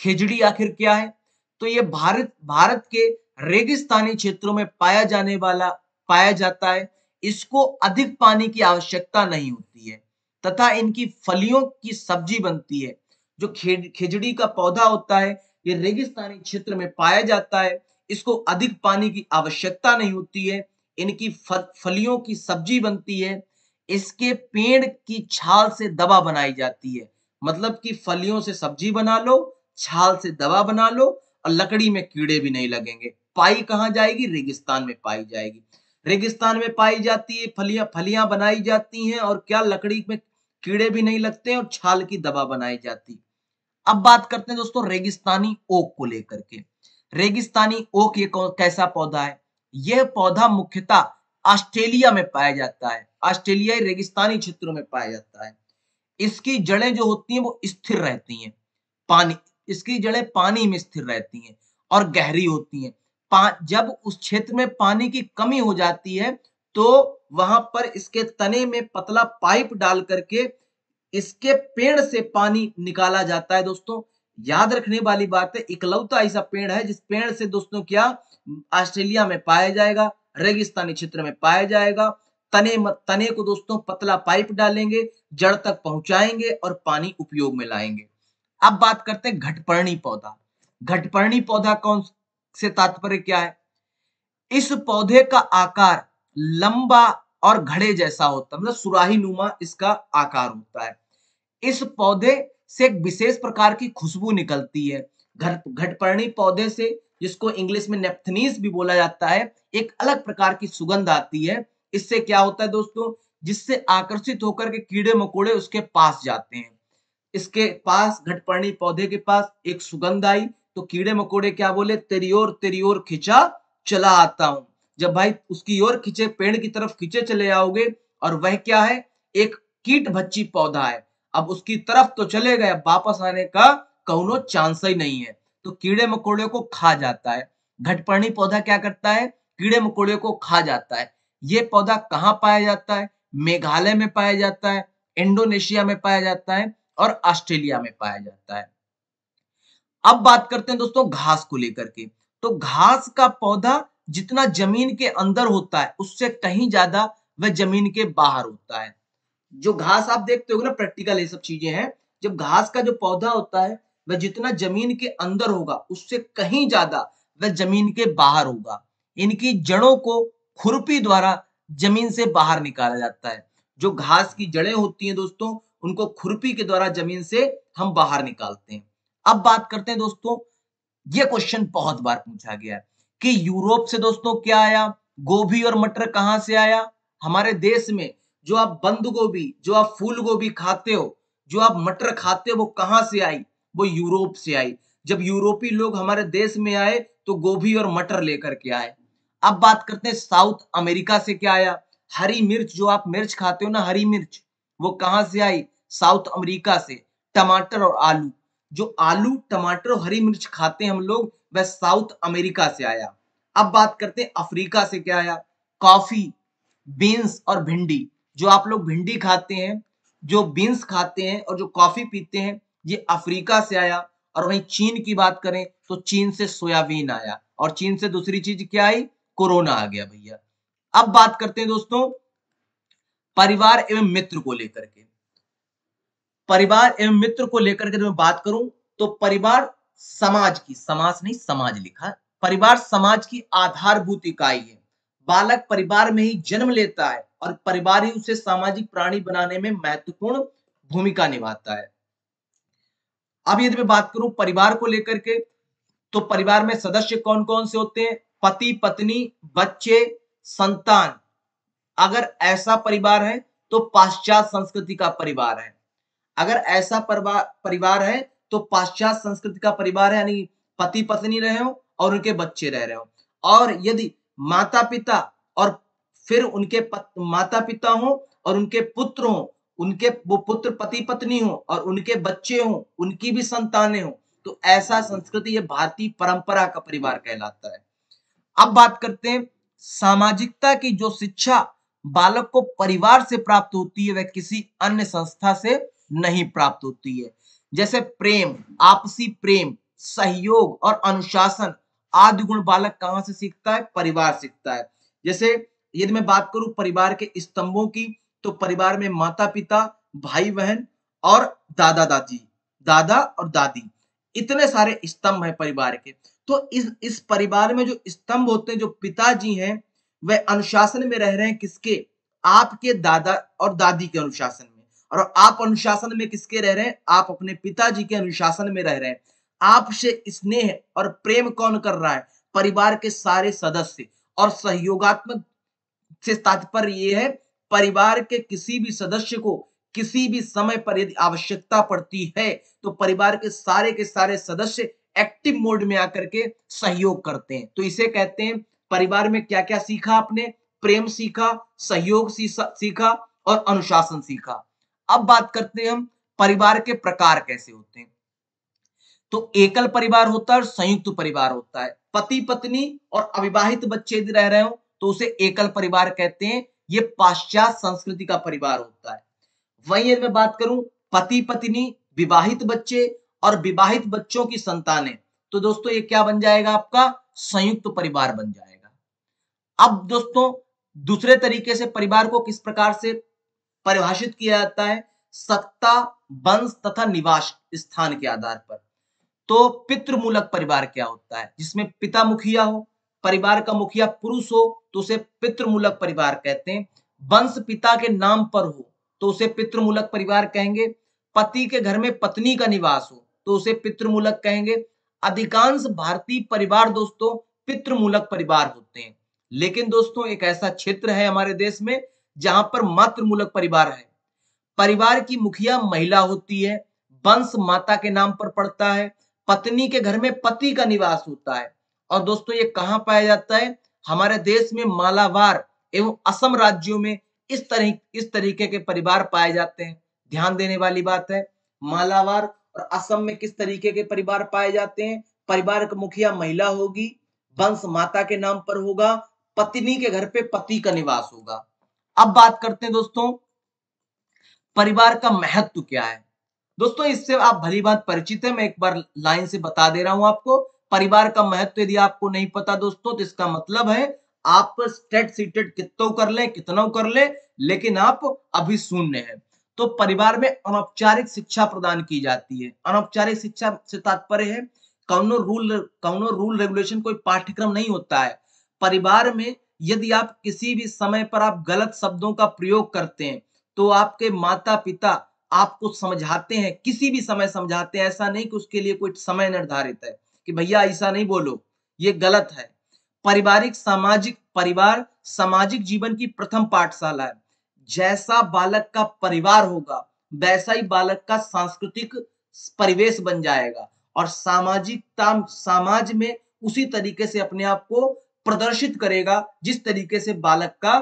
खेजड़ी आखिर क्या है? तो ये भारत के रेगिस्तानी क्षेत्रों में पाया जाता है। इसको अधिक पानी की आवश्यकता नहीं होती है तथा इनकी फलियों की सब्जी बनती है। जो खेजड़ी का पौधा होता है ये रेगिस्तानी क्षेत्र में पाया जाता है। इसको अधिक पानी की आवश्यकता नहीं होती है। इनकी फलियों की सब्जी बनती है। इसके पेड़ की छाल से दवा बनाई जाती है। मतलब कि फलियों से सब्जी बना लो, छाल से दवा बना लो और लकड़ी में कीड़े भी नहीं लगेंगे। पाई कहाँ जाएगी? रेगिस्तान में पाई जाएगी। रेगिस्तान में पाई जाती है, फलियां बनाई जाती हैं और क्या लकड़ी में कीड़े भी नहीं लगते हैं और छाल की दवा बनाई जाती। अब बात करते हैं दोस्तों रेगिस्तानी ओक को लेकर के। रेगिस्तानी ओक ये कैसा पौधा है? यह पौधा मुख्यतः ऑस्ट्रेलिया में पाया जाता है। ऑस्ट्रेलियाई रेगिस्तानी क्षेत्रों में पाया जाता है। इसकी जड़ें जो होती हैं वो स्थिर रहती हैं। पानी इसकी जड़ें पानी में स्थिर रहती हैं और गहरी होती हैं। जब उस क्षेत्र में पानी की कमी हो जाती है तो वहां पर इसके तने में पतला पाइप डाल करके इसके पेड़ से पानी निकाला जाता है। दोस्तों याद रखने वाली बात है, इकलौता ऐसा पेड़ है जिस पेड़ से दोस्तों क्या ऑस्ट्रेलिया में पाया जाएगा, रेगिस्तानी क्षेत्र में पाया जाएगा। तने को दोस्तों पतला पाइप डालेंगे, जड़ तक पहुंचाएंगे और पानी उपयोग में लाएंगे। अब बात करते हैं घटपर्णी पौधा। घटपर्णी पौधा कौन से तात्पर्य क्या है? इस पौधे का आकार लंबा और घड़े जैसा होता है, मतलब सुराही नुमा इसका आकार होता है। इस पौधे से एक विशेष प्रकार की खुशबू निकलती है। घटपर्णी पौधे से, जिसको इंग्लिश में नेप्थनीस भी बोला जाता है, एक अलग प्रकार की सुगंध आती है। इससे क्या होता है दोस्तों? जिससे आकर्षित होकर के कीड़े मकोड़े उसके पास जाते हैं। इसके पास, घटपर्णी पौधे के पास एक सुगंध आई तो कीड़े मकोड़े क्या बोले? तेरी ओर खिंचा चला आता हूं। जब भाई उसकी ओर खिंचे, पेड़ की तरफ खिंचे चले आओगे और वह क्या है? एक कीट भक्षी पौधा है। अब उसकी तरफ तो चले गए, वापस आने का कौनो चांस ही नहीं है, तो कीड़े मकोड़े को खा जाता है। घटपर्णी पौधा क्या करता है? कीड़े मकोड़े को खा जाता है। ये पौधा कहाँ पाया जाता है? मेघालय में पाया जाता है, इंडोनेशिया में पाया जाता है और ऑस्ट्रेलिया में पाया जाता है। अब बात करते हैं दोस्तों घास को लेकर के। तो घास का पौधा जितना जमीन के अंदर होता है उससे कहीं ज्यादा वह जमीन के बाहर होता है। जो घास आप देखते हो ना, प्रैक्टिकल ये सब चीजें हैं। जब घास का जो पौधा होता है वह जितना जमीन के अंदर होगा उससे कहीं ज्यादा वह जमीन के बाहर होगा। इनकी जड़ों को खुरपी द्वारा जमीन से बाहर निकाला जाता है। जो घास की जड़ें होती हैं दोस्तों, उनको खुरपी के द्वारा जमीन से हम बाहर निकालते हैं। अब बात करते हैं दोस्तों, ये क्वेश्चन बहुत बार पूछा गया है कि यूरोप से दोस्तों क्या आया? गोभी और मटर कहां से आया? हमारे देश में जो आप बंद गोभी, जो आप फूल गोभी खाते हो, जो आप मटर खाते हो, वो कहां से आई? वो यूरोप से आई। जब यूरोपी लोग हमारे देश में आए तो गोभी और मटर लेकर के आए। अब बात करते हैं साउथ अमेरिका से क्या आया? हरी मिर्च, जो आप मिर्च खाते हो ना, हरी मिर्च, वो कहां से आई? साउथ अमेरिका से। टमाटर और आलू, जो आलू, टमाटर और हरी मिर्च खाते हैं हम लोग, वह साउथ अमेरिका से आया। अब बात करते हैं अफ्रीका से क्या आया? कॉफी, बीन्स और भिंडी। जो आप लोग भिंडी खाते हैं, जो बीन्स खाते हैं और जो कॉफी पीते हैं, ये अफ्रीका से आया। और वहीं चीन की बात करें तो चीन से सोयाबीन आया और चीन से दूसरी चीज क्या आई? कोरोना आ गया भैया। अब बात करते हैं दोस्तों परिवार एवं मित्र को लेकर के। परिवार एवं मित्र को लेकर के मैं बात करूं तो परिवार समाज की, समाज नहीं समाज लिखा, परिवार समाज की आधारभूत इकाई है। बालक परिवार में ही जन्म लेता है और परिवार ही उसे सामाजिक प्राणी बनाने में महत्वपूर्ण भूमिका निभाता है। अब यदि मैं बात करूं परिवार को लेकर के, तो परिवार में सदस्य कौन कौन से होते हैं? पति, पत्नी, बच्चे, संतान। अगर ऐसा परिवार है तो पाश्चात्य संस्कृति का परिवार है। अगर ऐसा परिवार है तो पाश्चात्य संस्कृति का परिवार है, यानी पति पत्नी रहे हो और उनके बच्चे रह रहे हो। और यदि माता पिता और फिर उनके माता पिता हो और उनके पुत्र हो, उनके वो पुत्र पति पत्नी हो और उनके बच्चे हो, उनकी भी संतानें हो, तो ऐसा संस्कृति, ये भारतीय परंपरा का परिवार कहलाता है। अब बात करते हैं सामाजिकता की जो शिक्षा बालक को परिवार से प्राप्त होती है वह किसी अन्य संस्था से नहीं प्राप्त होती है। जैसे प्रेम, आपसी प्रेम, सहयोग और अनुशासन आदि गुण बालक कहाँ से सीखता है? परिवार सीखता है। जैसे यदि मैं बात करूं परिवार के स्तंभों की, तो परिवार में माता पिता, भाई बहन और दादा दादी, दादा और दादी, इतने सारे स्तंभ हैं परिवार के। तो इस परिवार में जो स्तंभ होते हैं, जो पिताजी हैं, वह अनुशासन में रह रहे हैं किसके? आपके दादा और दादी के अनुशासन में। और आप अनुशासन में किसके रह रहे हैं? आप अपने पिताजी के अनुशासन में रह रहे हैं। आपसे स्नेह और प्रेम कौन कर रहा है? परिवार के सारे सदस्य। और सहयोगात्मक से तात्पर्य ये है, परिवार के किसी भी सदस्य को किसी भी समय पर यदि आवश्यकता पड़ती है, तो परिवार के सारे सदस्य एक्टिव मोड में आकर के सहयोग करते हैं। तो इसे कहते हैं परिवार में क्या-क्या सीखा आपने? प्रेम सीखा, सहयोग सीखा और अनुशासन सीखा। अब बात करते हैं हम परिवार के प्रकार कैसे होते हैं। तो एकल परिवार होता है और संयुक्त परिवार होता है। पति पत्नी और अविवाहित बच्चे यदि रह रहे हो तो उसे एकल परिवार कहते हैं। ये पाश्चात्य संस्कृति का परिवार होता है। वहीं यदि मैं बात करूं पति पत्नी, विवाहित बच्चे और विवाहित बच्चों की संतानें, तो दोस्तों ये क्या बन जाएगा? आपका संयुक्त परिवार बन जाएगा। अब दोस्तों दूसरे तरीके से परिवार को किस प्रकार से परिभाषित किया जाता है? सत्ता, वंश तथा निवास स्थान के आधार पर। तो पितृमूलक परिवार क्या होता है? जिसमें पिता मुखिया हो, परिवार का मुखिया पुरुष हो तो उसे पितृमूलक परिवार कहते हैं। वंश पिता के नाम पर हो तो उसे पितृमूलक परिवार कहेंगे। पति के घर में पत्नी का निवास हो तो उसे पितृमूलक कहेंगे। अधिकांश भारतीय परिवार दोस्तों पितृमूलक परिवार होते हैं। लेकिन दोस्तों एक ऐसा क्षेत्र है हमारे देश में जहां पर मातृमूलक परिवार है। परिवार की मुखिया महिला होती है, वंश माता के नाम पर पड़ता है, पत्नी के घर में पति का निवास होता है। और दोस्तों ये कहाँ पाया जाता है? हमारे देश में मालाबार एवं असम राज्यों में इस तरीके के परिवार पाए जाते हैं। ध्यान देने वाली बात है, मालाबार और असम में किस तरीके के परिवार पाए जाते हैं? परिवार का मुखिया महिला होगी, वंश माता के नाम पर होगा, पत्नी के घर पे पति का निवास होगा। अब बात करते हैं दोस्तों परिवार का महत्व क्या है। दोस्तों इससे आप भली बात परिचित है, मैं एक बार लाइन से बता दे रहा हूं आपको। परिवार का महत्व यदि आपको नहीं पता दोस्तों तो इसका मतलब है आप स्टेट सीटेड कितना कर लें, लेकिन आप अभी शून्य है। तो परिवार में अनौपचारिक शिक्षा प्रदान की जाती है। अनौपचारिक शिक्षा से तात्पर्य है कौनो रूल रेगुलेशन कोई पाठ्यक्रम नहीं होता है। परिवार में यदि आप किसी भी समय पर आप गलत शब्दों का प्रयोग करते हैं तो आपके माता पिता आपको समझाते हैं, किसी भी समय समझाते हैं। ऐसा नहीं कि उसके लिए कोई समय निर्धारित है कि भैया ऐसा नहीं बोलो, ये गलत है। परिवार सामाजिक जीवन की प्रथम पाठशाला है। जैसा बालक का परिवार होगा वैसा ही बालक का सांस्कृतिक परिवेश बन जाएगा और समाज में उसी तरीके से अपने आप को प्रदर्शित करेगा जिस तरीके से बालक का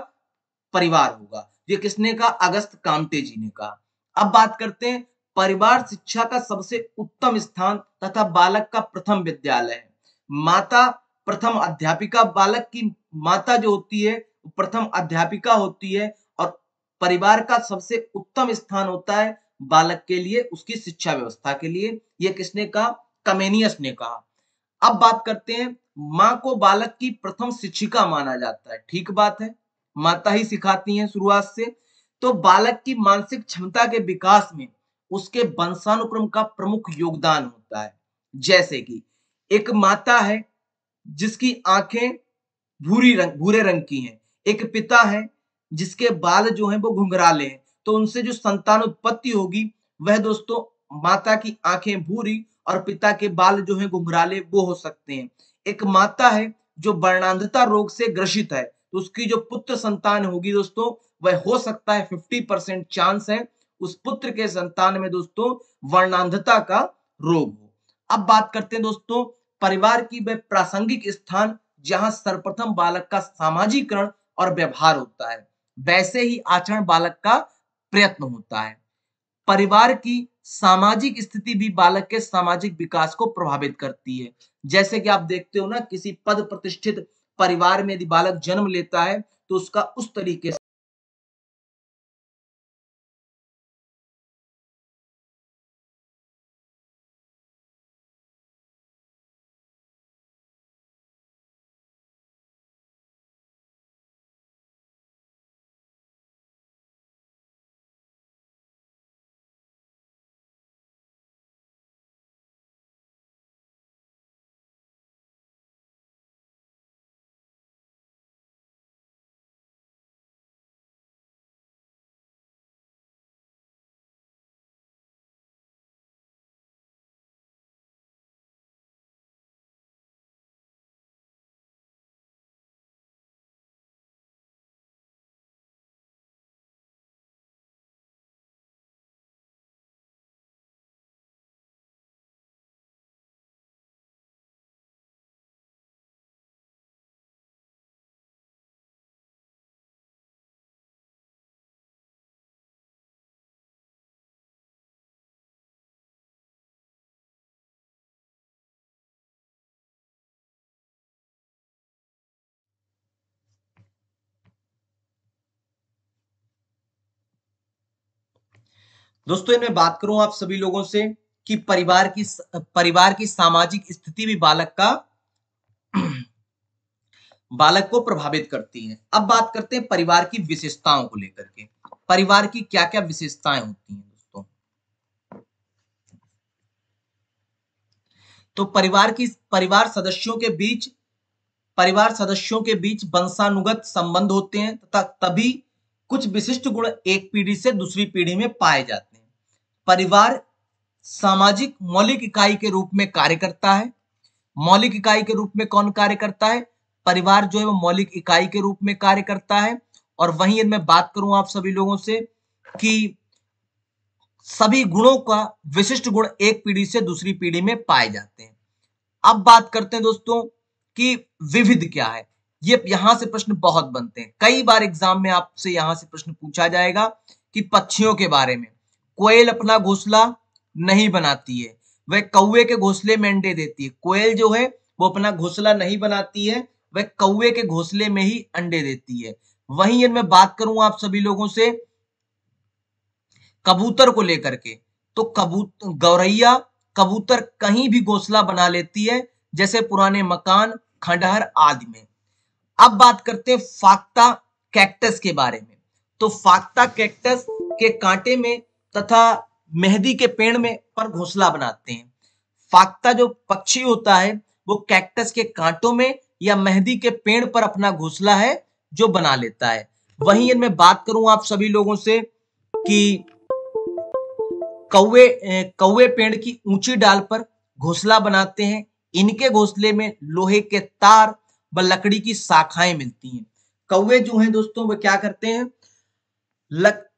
परिवार होगा। ये किसने कहा? अगस्त कामते जी ने कहा। अब बात करते हैं परिवार शिक्षा का सबसे उत्तम स्थान तथा बालक का प्रथम विद्यालय है। माता प्रथम अध्यापिका, बालक की माता जो होती है वो प्रथम अध्यापिका होती है और परिवार का सबसे उत्तम स्थान होता है बालक के लिए, उसकी शिक्षा व्यवस्था के लिए। ये किसने कहा? कमेनियस ने कहा। अब बात करते हैं माँ को बालक की प्रथम शिक्षिका माना जाता है। ठीक बात है, माता ही सिखाती हैं शुरुआत से। तो बालक की मानसिक क्षमता के विकास में उसके वंशानुक्रम का प्रमुख योगदान होता है। जैसे कि एक माता है जिसकी आंखें भूरे रंग की हैं, एक पिता है जिसके बाल जो हैं वो घुंघराले हैं, तो उनसे जो संतान उत्पत्ति होगी वह दोस्तों माता की आंखें भूरी और पिता के बाल जो हैं घुंघराले वो हो सकते हैं। एक माता है जो वर्णांधता रोग से ग्रसित है, तो उसकी जो पुत्र संतान होगी दोस्तों वह हो सकता है 50% चांस है उस पुत्र के संतान में दोस्तों वर्णांधता का रोग हो। अब बात करते हैं दोस्तों परिवार की वह प्रासंगिक स्थान जहां सर्वप्रथम बालक का सामाजिकरण और व्यवहार होता है, वैसे ही आचरण बालक का प्रयत्न होता है। परिवार की सामाजिक स्थिति भी बालक के सामाजिक विकास को प्रभावित करती है। जैसे कि आप देखते हो ना, किसी पद प्रतिष्ठित परिवार में यदि बालक जन्म लेता है तो उसका उस तरीके से दोस्तों इनमें बात करूं आप सभी लोगों से कि परिवार की सामाजिक स्थिति भी बालक को प्रभावित करती है। अब बात करते हैं परिवार की विशेषताओं को लेकर के। परिवार की क्या-क्या विशेषताएं होती हैं दोस्तों? तो परिवार सदस्यों के बीच वंशानुगत संबंध होते हैं तथा तभी कुछ विशिष्ट गुण एक पीढ़ी से दूसरी पीढ़ी में पाए जाते हैं। परिवार सामाजिक मौलिक इकाई के रूप में कार्य करता है। मौलिक इकाई के रूप में कौन कार्य करता है? परिवार जो है वो मौलिक इकाई के रूप में कार्य करता है। और वहीं मैं बात करूं आप सभी लोगों से कि सभी गुणों का विशिष्ट गुण एक पीढ़ी से दूसरी पीढ़ी में पाए जाते हैं। अब बात करते हैं दोस्तों कि विविध क्या है। ये यहां से प्रश्न बहुत बनते हैं, कई बार एग्जाम में आपसे यहां से प्रश्न पूछा जाएगा कि पक्षियों के बारे में। कोयल अपना घोंसला नहीं बनाती है, वह कौवे के घोंसले में अंडे देती है। कोयल जो है वो अपना घोंसला नहीं बनाती है, वह कौवे के घोंसले में ही अंडे देती है। वहीं मैं बात करूं आप सभी लोगों से कबूतर को लेकर के, तो गौरैया कबूतर कहीं भी घोंसला बना लेती है, जैसे पुराने मकान, खंडहर आदि में। अब बात करते हैं फाक्ता कैक्टस के बारे में। तो फाक्ता कैक्टस के कांटे में तथा मेहंदी के पेड़ में पर घोंसला बनाते हैं। फाक्ता जो पक्षी होता है वो कैक्टस के कांटों में या मेहंदी के पेड़ पर अपना घोंसला है जो बना लेता है। वहीं मैं बात करूं आप सभी लोगों से कि कौवे पेड़ की ऊंची डाल पर घोंसला बनाते हैं। इनके घोंसले में लोहे के तार व लकड़ी की शाखाएं मिलती हैं। कौवे जो हैं दोस्तों वो क्या करते हैं,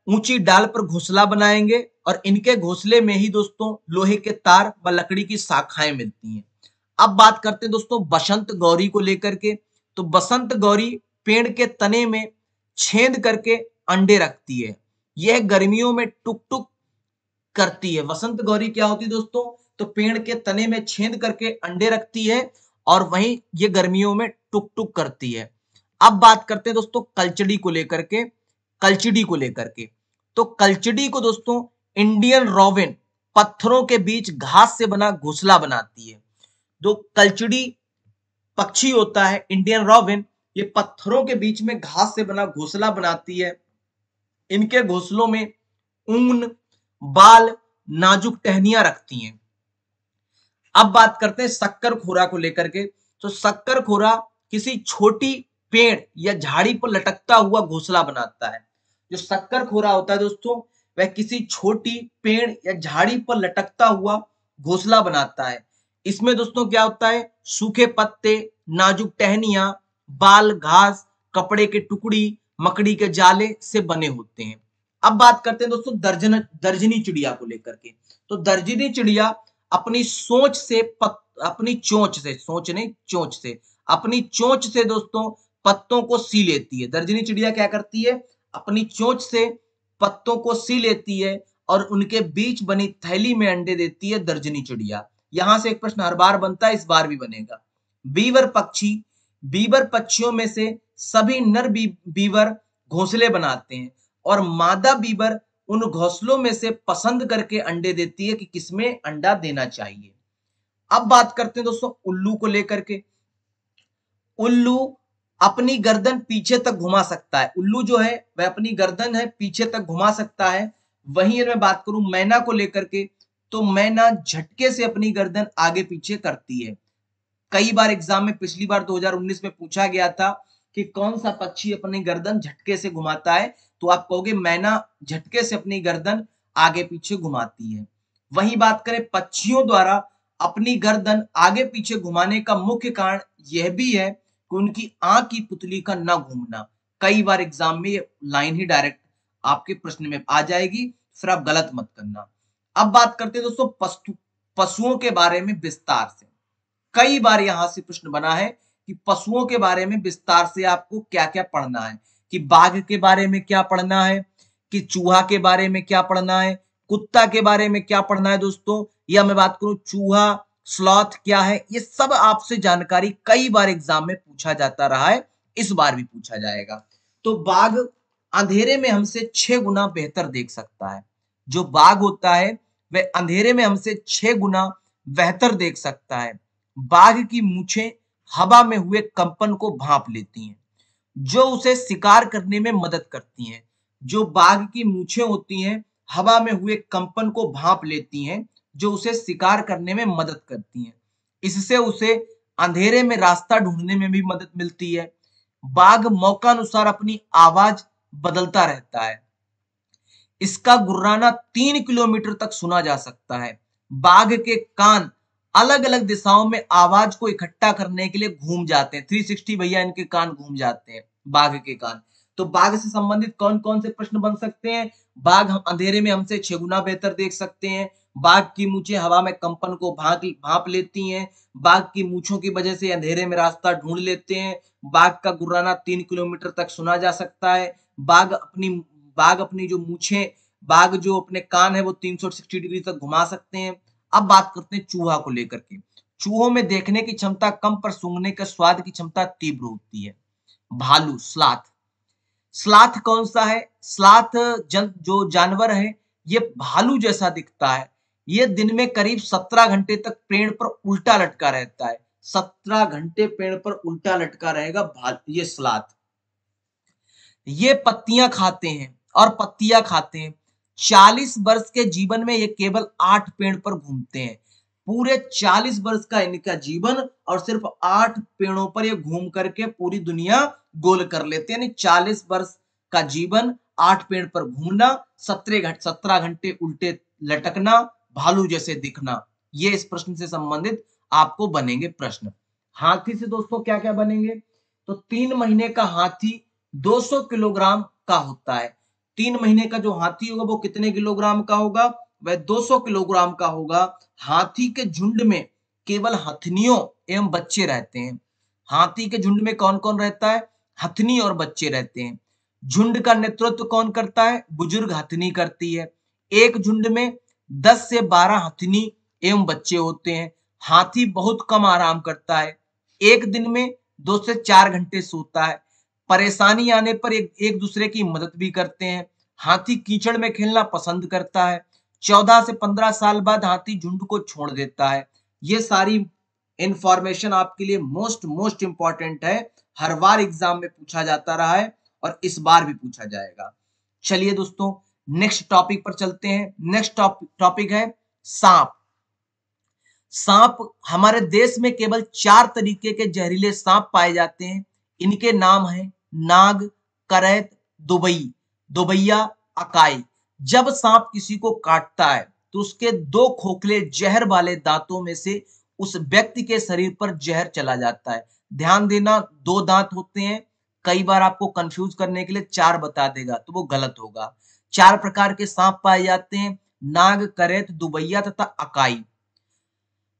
ऊंची डाल पर घोंसला बनाएंगे और इनके घोंसले में ही दोस्तों लोहे के तार व लकड़ी की शाखाएं मिलती हैं। अब बात करते हैं दोस्तों बसंत गौरी को लेकर के। तो बसंत गौरी पेड़ के तने में छेद करके अंडे रखती है। यह गर्मियों में टुक टुक करती है। वसंत गौरी क्या होती है दोस्तों, तो पेड़ के तने में छेद करके अंडे रखती है और वहीं ये गर्मियों में टुक टुक करती है। अब बात करते हैं दोस्तों कलचड़ी को लेकर के। तो कलचड़ी को दोस्तों इंडियन रोबिन पत्थरों के बीच घास से बना घोंसला बनाती है। जो कलचड़ी पक्षी होता है इंडियन रोबिन, ये पत्थरों के बीच में घास से बना घोंसला बनाती है। इनके घोंसलों में ऊन, बाल, नाजुक टहनियां रखती हैं। अब बात करते हैं शक्कर खोरा को लेकर के। तो शक्कर खोरा किसी छोटी पेड़ या झाड़ी पर लटकता हुआ घोंसला बनाता है। जो शक्कर खोरा होता है दोस्तों वह किसी छोटी पेड़ या झाड़ी पर लटकता हुआ घोंसला बनाता है। इसमें दोस्तों क्या होता है, सूखे पत्ते, नाजुक टहनियां, बाल, घास, कपड़े के टुकड़ी, मकड़ी के जाले से बने होते हैं। अब बात करते हैं दोस्तों दर्जनी चिड़िया को लेकर के। तो दर्जनी चिड़िया अपनी सोच से अपनी चोंच से अपनी चोंच से दोस्तों पत्तों को सी लेती है। दर्जनी चिड़िया क्या करती है, अपनी चोंच से पत्तों को सी लेती है और उनके बीच बनी थैली में अंडे देती है दर्जनी चिड़िया। यहां से एक प्रश्न हर बार बनता है, इस बार भी बनेगा। बीवर पक्षियों में से सभी नर बीवर घोंसले बनाते हैं और मादा बीवर उन घोंसलों में से पसंद करके अंडे देती है कि किसमें अंडा देना चाहिए। अब बात करते हैं दोस्तों उल्लू को लेकर के। उल्लू अपनी गर्दन पीछे तक घुमा सकता है। उल्लू जो है वह अपनी गर्दन है पीछे तक घुमा सकता है। वहीं मैं बात करूं मैना को लेकर के, तो मैना झटके से अपनी गर्दन आगे पीछे करती है। कई बार एग्जाम में पिछली बार 2019 में पूछा गया था कि कौन सा पक्षी अपनी गर्दन झटके से घुमाता है, तो आप कहोगे मैना झटके से अपनी गर्दन आगे पीछे घुमाती है। वहीं बात करें पक्षियों द्वारा अपनी गर्दन आगे पीछे घुमाने का मुख्य कारण यह भी है कि उनकी आंख की पुतली का न घूमना। कई बार एग्जाम में ये लाइन ही डायरेक्ट आपके प्रश्न में आ जाएगी, फिर आप गलत मत करना। अब बात करते हैं दोस्तों पशुओं के बारे में विस्तार से। कई बार यहां से प्रश्न बना है कि पशुओं के बारे में विस्तार से आपको क्या क्या पढ़ना है, कि बाघ के बारे में क्या पढ़ना है, कि चूहा के बारे में क्या पढ़ना है, कुत्ता के बारे में क्या पढ़ना है दोस्तों, या मैं बात करूं चूहा स्लॉथ क्या है। ये सब आपसे जानकारी कई बार एग्जाम में पूछा जाता रहा है, इस बार भी पूछा जाएगा। तो बाघ अंधेरे में हमसे 6 गुना बेहतर देख सकता है, जो बाघ होता है वह अंधेरे में हमसे 6 गुना बेहतर देख सकता है। बाघ की मूछें हवा में हुए कंपन को भांप लेती हैं, जो उसे शिकार करने में मदद करती हैं। जो बाघ की मूछें होती हैं हवा में हुए कंपन को भांप लेती हैं, जो उसे शिकार करने में मदद करती हैं। इससे उसे अंधेरे में रास्ता ढूंढने में भी मदद मिलती है। बाघ मौकानुसार अपनी आवाज बदलता रहता है। इसका गुर्राना 3 किलोमीटर तक सुना जा सकता है। बाघ के कान अलग अलग दिशाओं में आवाज को इकट्ठा करने के लिए घूम जाते हैं। 360 भैया इनके कान घूम जाते हैं, बाघ के कान। तो बाघ से संबंधित कौन कौन से प्रश्न बन सकते हैं? बाघ हम अंधेरे में हमसे 6 गुना बेहतर देख सकते हैं। बाघ की मूछें हवा में कंपन को भांप लेती हैं। बाघ की मूछों की वजह से अंधेरे में रास्ता ढूंढ लेते हैं। बाघ का गुर्राना 3 किलोमीटर तक सुना जा सकता है। बाघ अपनी जो मूछें, बाघ जो अपने कान है वो 360 डिग्री तक घुमा सकते हैं। अब बात करते हैं चूहा को लेकर के। चूहों में देखने की क्षमता कम पर सूंघने का स्वाद की क्षमता तीव्र होती है। भालू, स्लॉथ। स्लॉथ कौन सा है? स्लॉथ जो जानवर है ये भालू जैसा दिखता है। ये दिन में करीब 17 घंटे तक पेड़ पर उल्टा लटका रहता है। 17 घंटे पेड़ पर उल्टा लटका रहेगा ये स्लॉथ। ये पत्तियां खाते हैं और पत्तियां खाते हैं। 40 वर्ष के जीवन में ये केवल 8 पेड़ पर घूमते हैं। पूरे 40 वर्ष का इनका जीवन और सिर्फ 8 पेड़ों पर ये घूम करके पूरी दुनिया गोल कर लेते हैं। यानी 40 वर्ष का जीवन, 8 पेड़ पर घूमना, 17 घंटे उल्टे लटकना, भालू जैसे दिखना। ये इस प्रश्न से संबंधित आपको बनेंगे प्रश्न। हाथी से दोस्तों क्या क्या बनेंगे? तो 3 महीने का हाथी 200 किलोग्राम का होता है। 3 महीने का जो हाथी होगा वो कितने किलोग्राम का होगा? वह 200 किलोग्राम का होगा। हाथी के झुंड में केवल हथनियों एवं बच्चे रहते हैं। हाथी के झुंड में कौन कौन रहता है? हथनी और बच्चे रहते हैं। झुंड का नेतृत्व कौन करता है? बुजुर्ग हथनी करती है। एक झुंड में 10 से 12 हथनी एवं बच्चे होते हैं। हाथी बहुत कम आराम करता है। एक दिन में 2 से 4 घंटे सोता है। परेशानी आने पर एक दूसरे की मदद भी करते हैं। हाथी कीचड़ में खेलना पसंद करता है। 14 से 15 साल बाद हाथी झुंड को छोड़ देता है। ये सारी इंफॉर्मेशन आपके लिए मोस्ट इंपॉर्टेंट है। हर बार एग्जाम में पूछा जाता रहा है और इस बार भी पूछा जाएगा। चलिए दोस्तों नेक्स्ट टॉपिक पर चलते हैं। नेक्स्ट टॉपिक है सांप। सांप, हमारे देश में केवल 4 तरीके के जहरीले सांप पाए जाते हैं। इनके नाम हैं नाग, करैत, दोबैया, अकाई। जब सांप किसी को काटता है तो उसके 2 खोखले जहर वाले दांतों में से उस व्यक्ति के शरीर पर जहर चला जाता है। ध्यान देना, 2 दांत होते हैं। कई बार आपको कंफ्यूज करने के लिए 4 बता देगा तो वो गलत होगा। 4 प्रकार के सांप पाए जाते हैं, नाग, करैत, दोबैया तथा अकाई।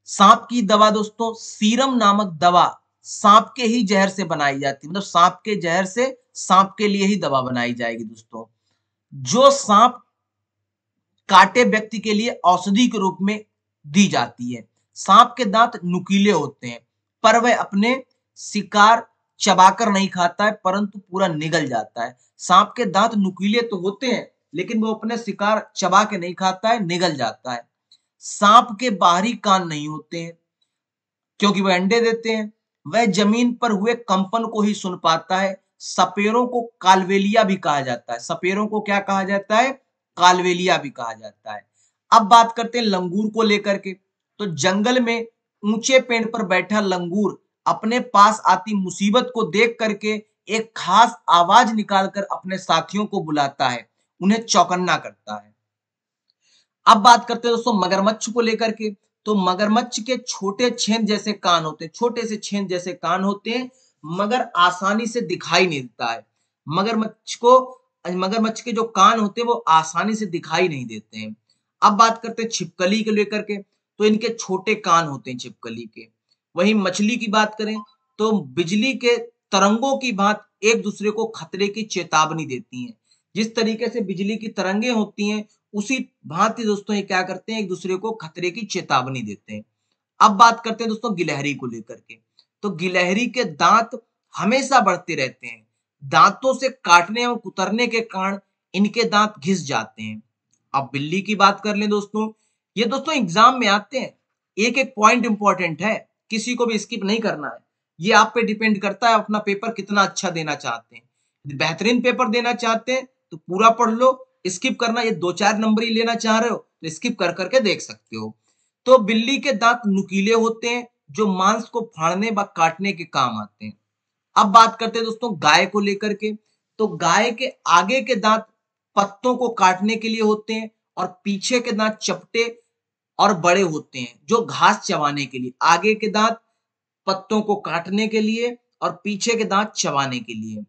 सांप की दवा दोस्तों, सीरम नामक दवा सांप के ही जहर से बनाई जाती है। मतलब सांप के जहर से सांप के लिए ही दवा बनाई जाएगी दोस्तों। जो सांप काटे व्यक्ति के लिए औषधि के रूप में दी जाती है। सांप के दांत नुकीले होते हैं, पर वह अपने शिकार चबाकर नहीं खाता है, परंतु पूरा निगल जाता है। सांप के दांत नुकीले तो होते हैं, लेकिन वो अपने शिकार चबा के नहीं खाता है, निगल जाता है। सांप के बाहरी कान नहीं होते हैं, क्योंकि वह अंडे देते हैं। वह जमीन पर हुए कंपन को ही सुन पाता है। सपेरों को कालवेलिया भी कहा जाता है। सपेरों को क्या कहा जाता है? कालवेलिया भी कहा जाता है। अब बात करते हैं लंगूर को लेकर के। तो जंगल में ऊंचे पेड़ पर बैठा लंगूर अपने पास आती मुसीबत को देख करके एक खास आवाज निकालकर अपने साथियों को बुलाता है, उन्हें चौकन्ना करता है। अब बात करते हैं दोस्तों मगरमच्छ को लेकर के। तो मगरमच्छ के छोटे छेद जैसे कान होते हैं, छोटे से छेद जैसे कान होते हैं, मगर आसानी से दिखाई नहीं देता है। मगरमच्छ के जो कान होते हैं वो आसानी से दिखाई नहीं देते हैं। अब बात करते हैं छिपकली को लेकर के। तो इनके छोटे कान होते हैं छिपकली के। वहीं मछली की बात करें तो बिजली के तरंगों की बात एक दूसरे को खतरे की चेतावनी देती हैं। जिस तरीके से बिजली की तरंगे होती हैं उसी भांति दोस्तों ये क्या करते हैं, एक दूसरे को खतरे की चेतावनी देते हैं। अब बात करते हैं दोस्तों गिलहरी को लेकर के। तो गिलहरी के दांत हमेशा बढ़ते रहते हैं। दांतों से काटने और कुतरने के कारण इनके दांत घिस जाते हैं। अब बिल्ली की बात कर लें दोस्तों, ये दोस्तों एग्जाम में आते हैं, एक एक पॉइंट इंपॉर्टेंट है, किसी को भी स्किप नहीं करना है। ये आप पे डिपेंड करता है अपना पेपर कितना अच्छा देना चाहते हैं। यदि बेहतरीन पेपर देना चाहते हैं तो पूरा पढ़ लो, स्किप करना, ये 2-4 नंबर ही लेना चाह रहे हो तो स्किप कर करके देख सकते हो। तो बिल्ली के दांत नुकीले होते हैं जो मांस को फाड़ने व काटने के काम आते हैं। अब बात करते हैं दोस्तों गाय को लेकर के, तो गाय के आगे के दांत पत्तों को काटने के लिए होते हैं और पीछे के दांत चपटे और बड़े होते हैं जो घास चबाने के लिए। आगे के दांत पत्तों को काटने के लिए और पीछे के दांत चबाने के लिए।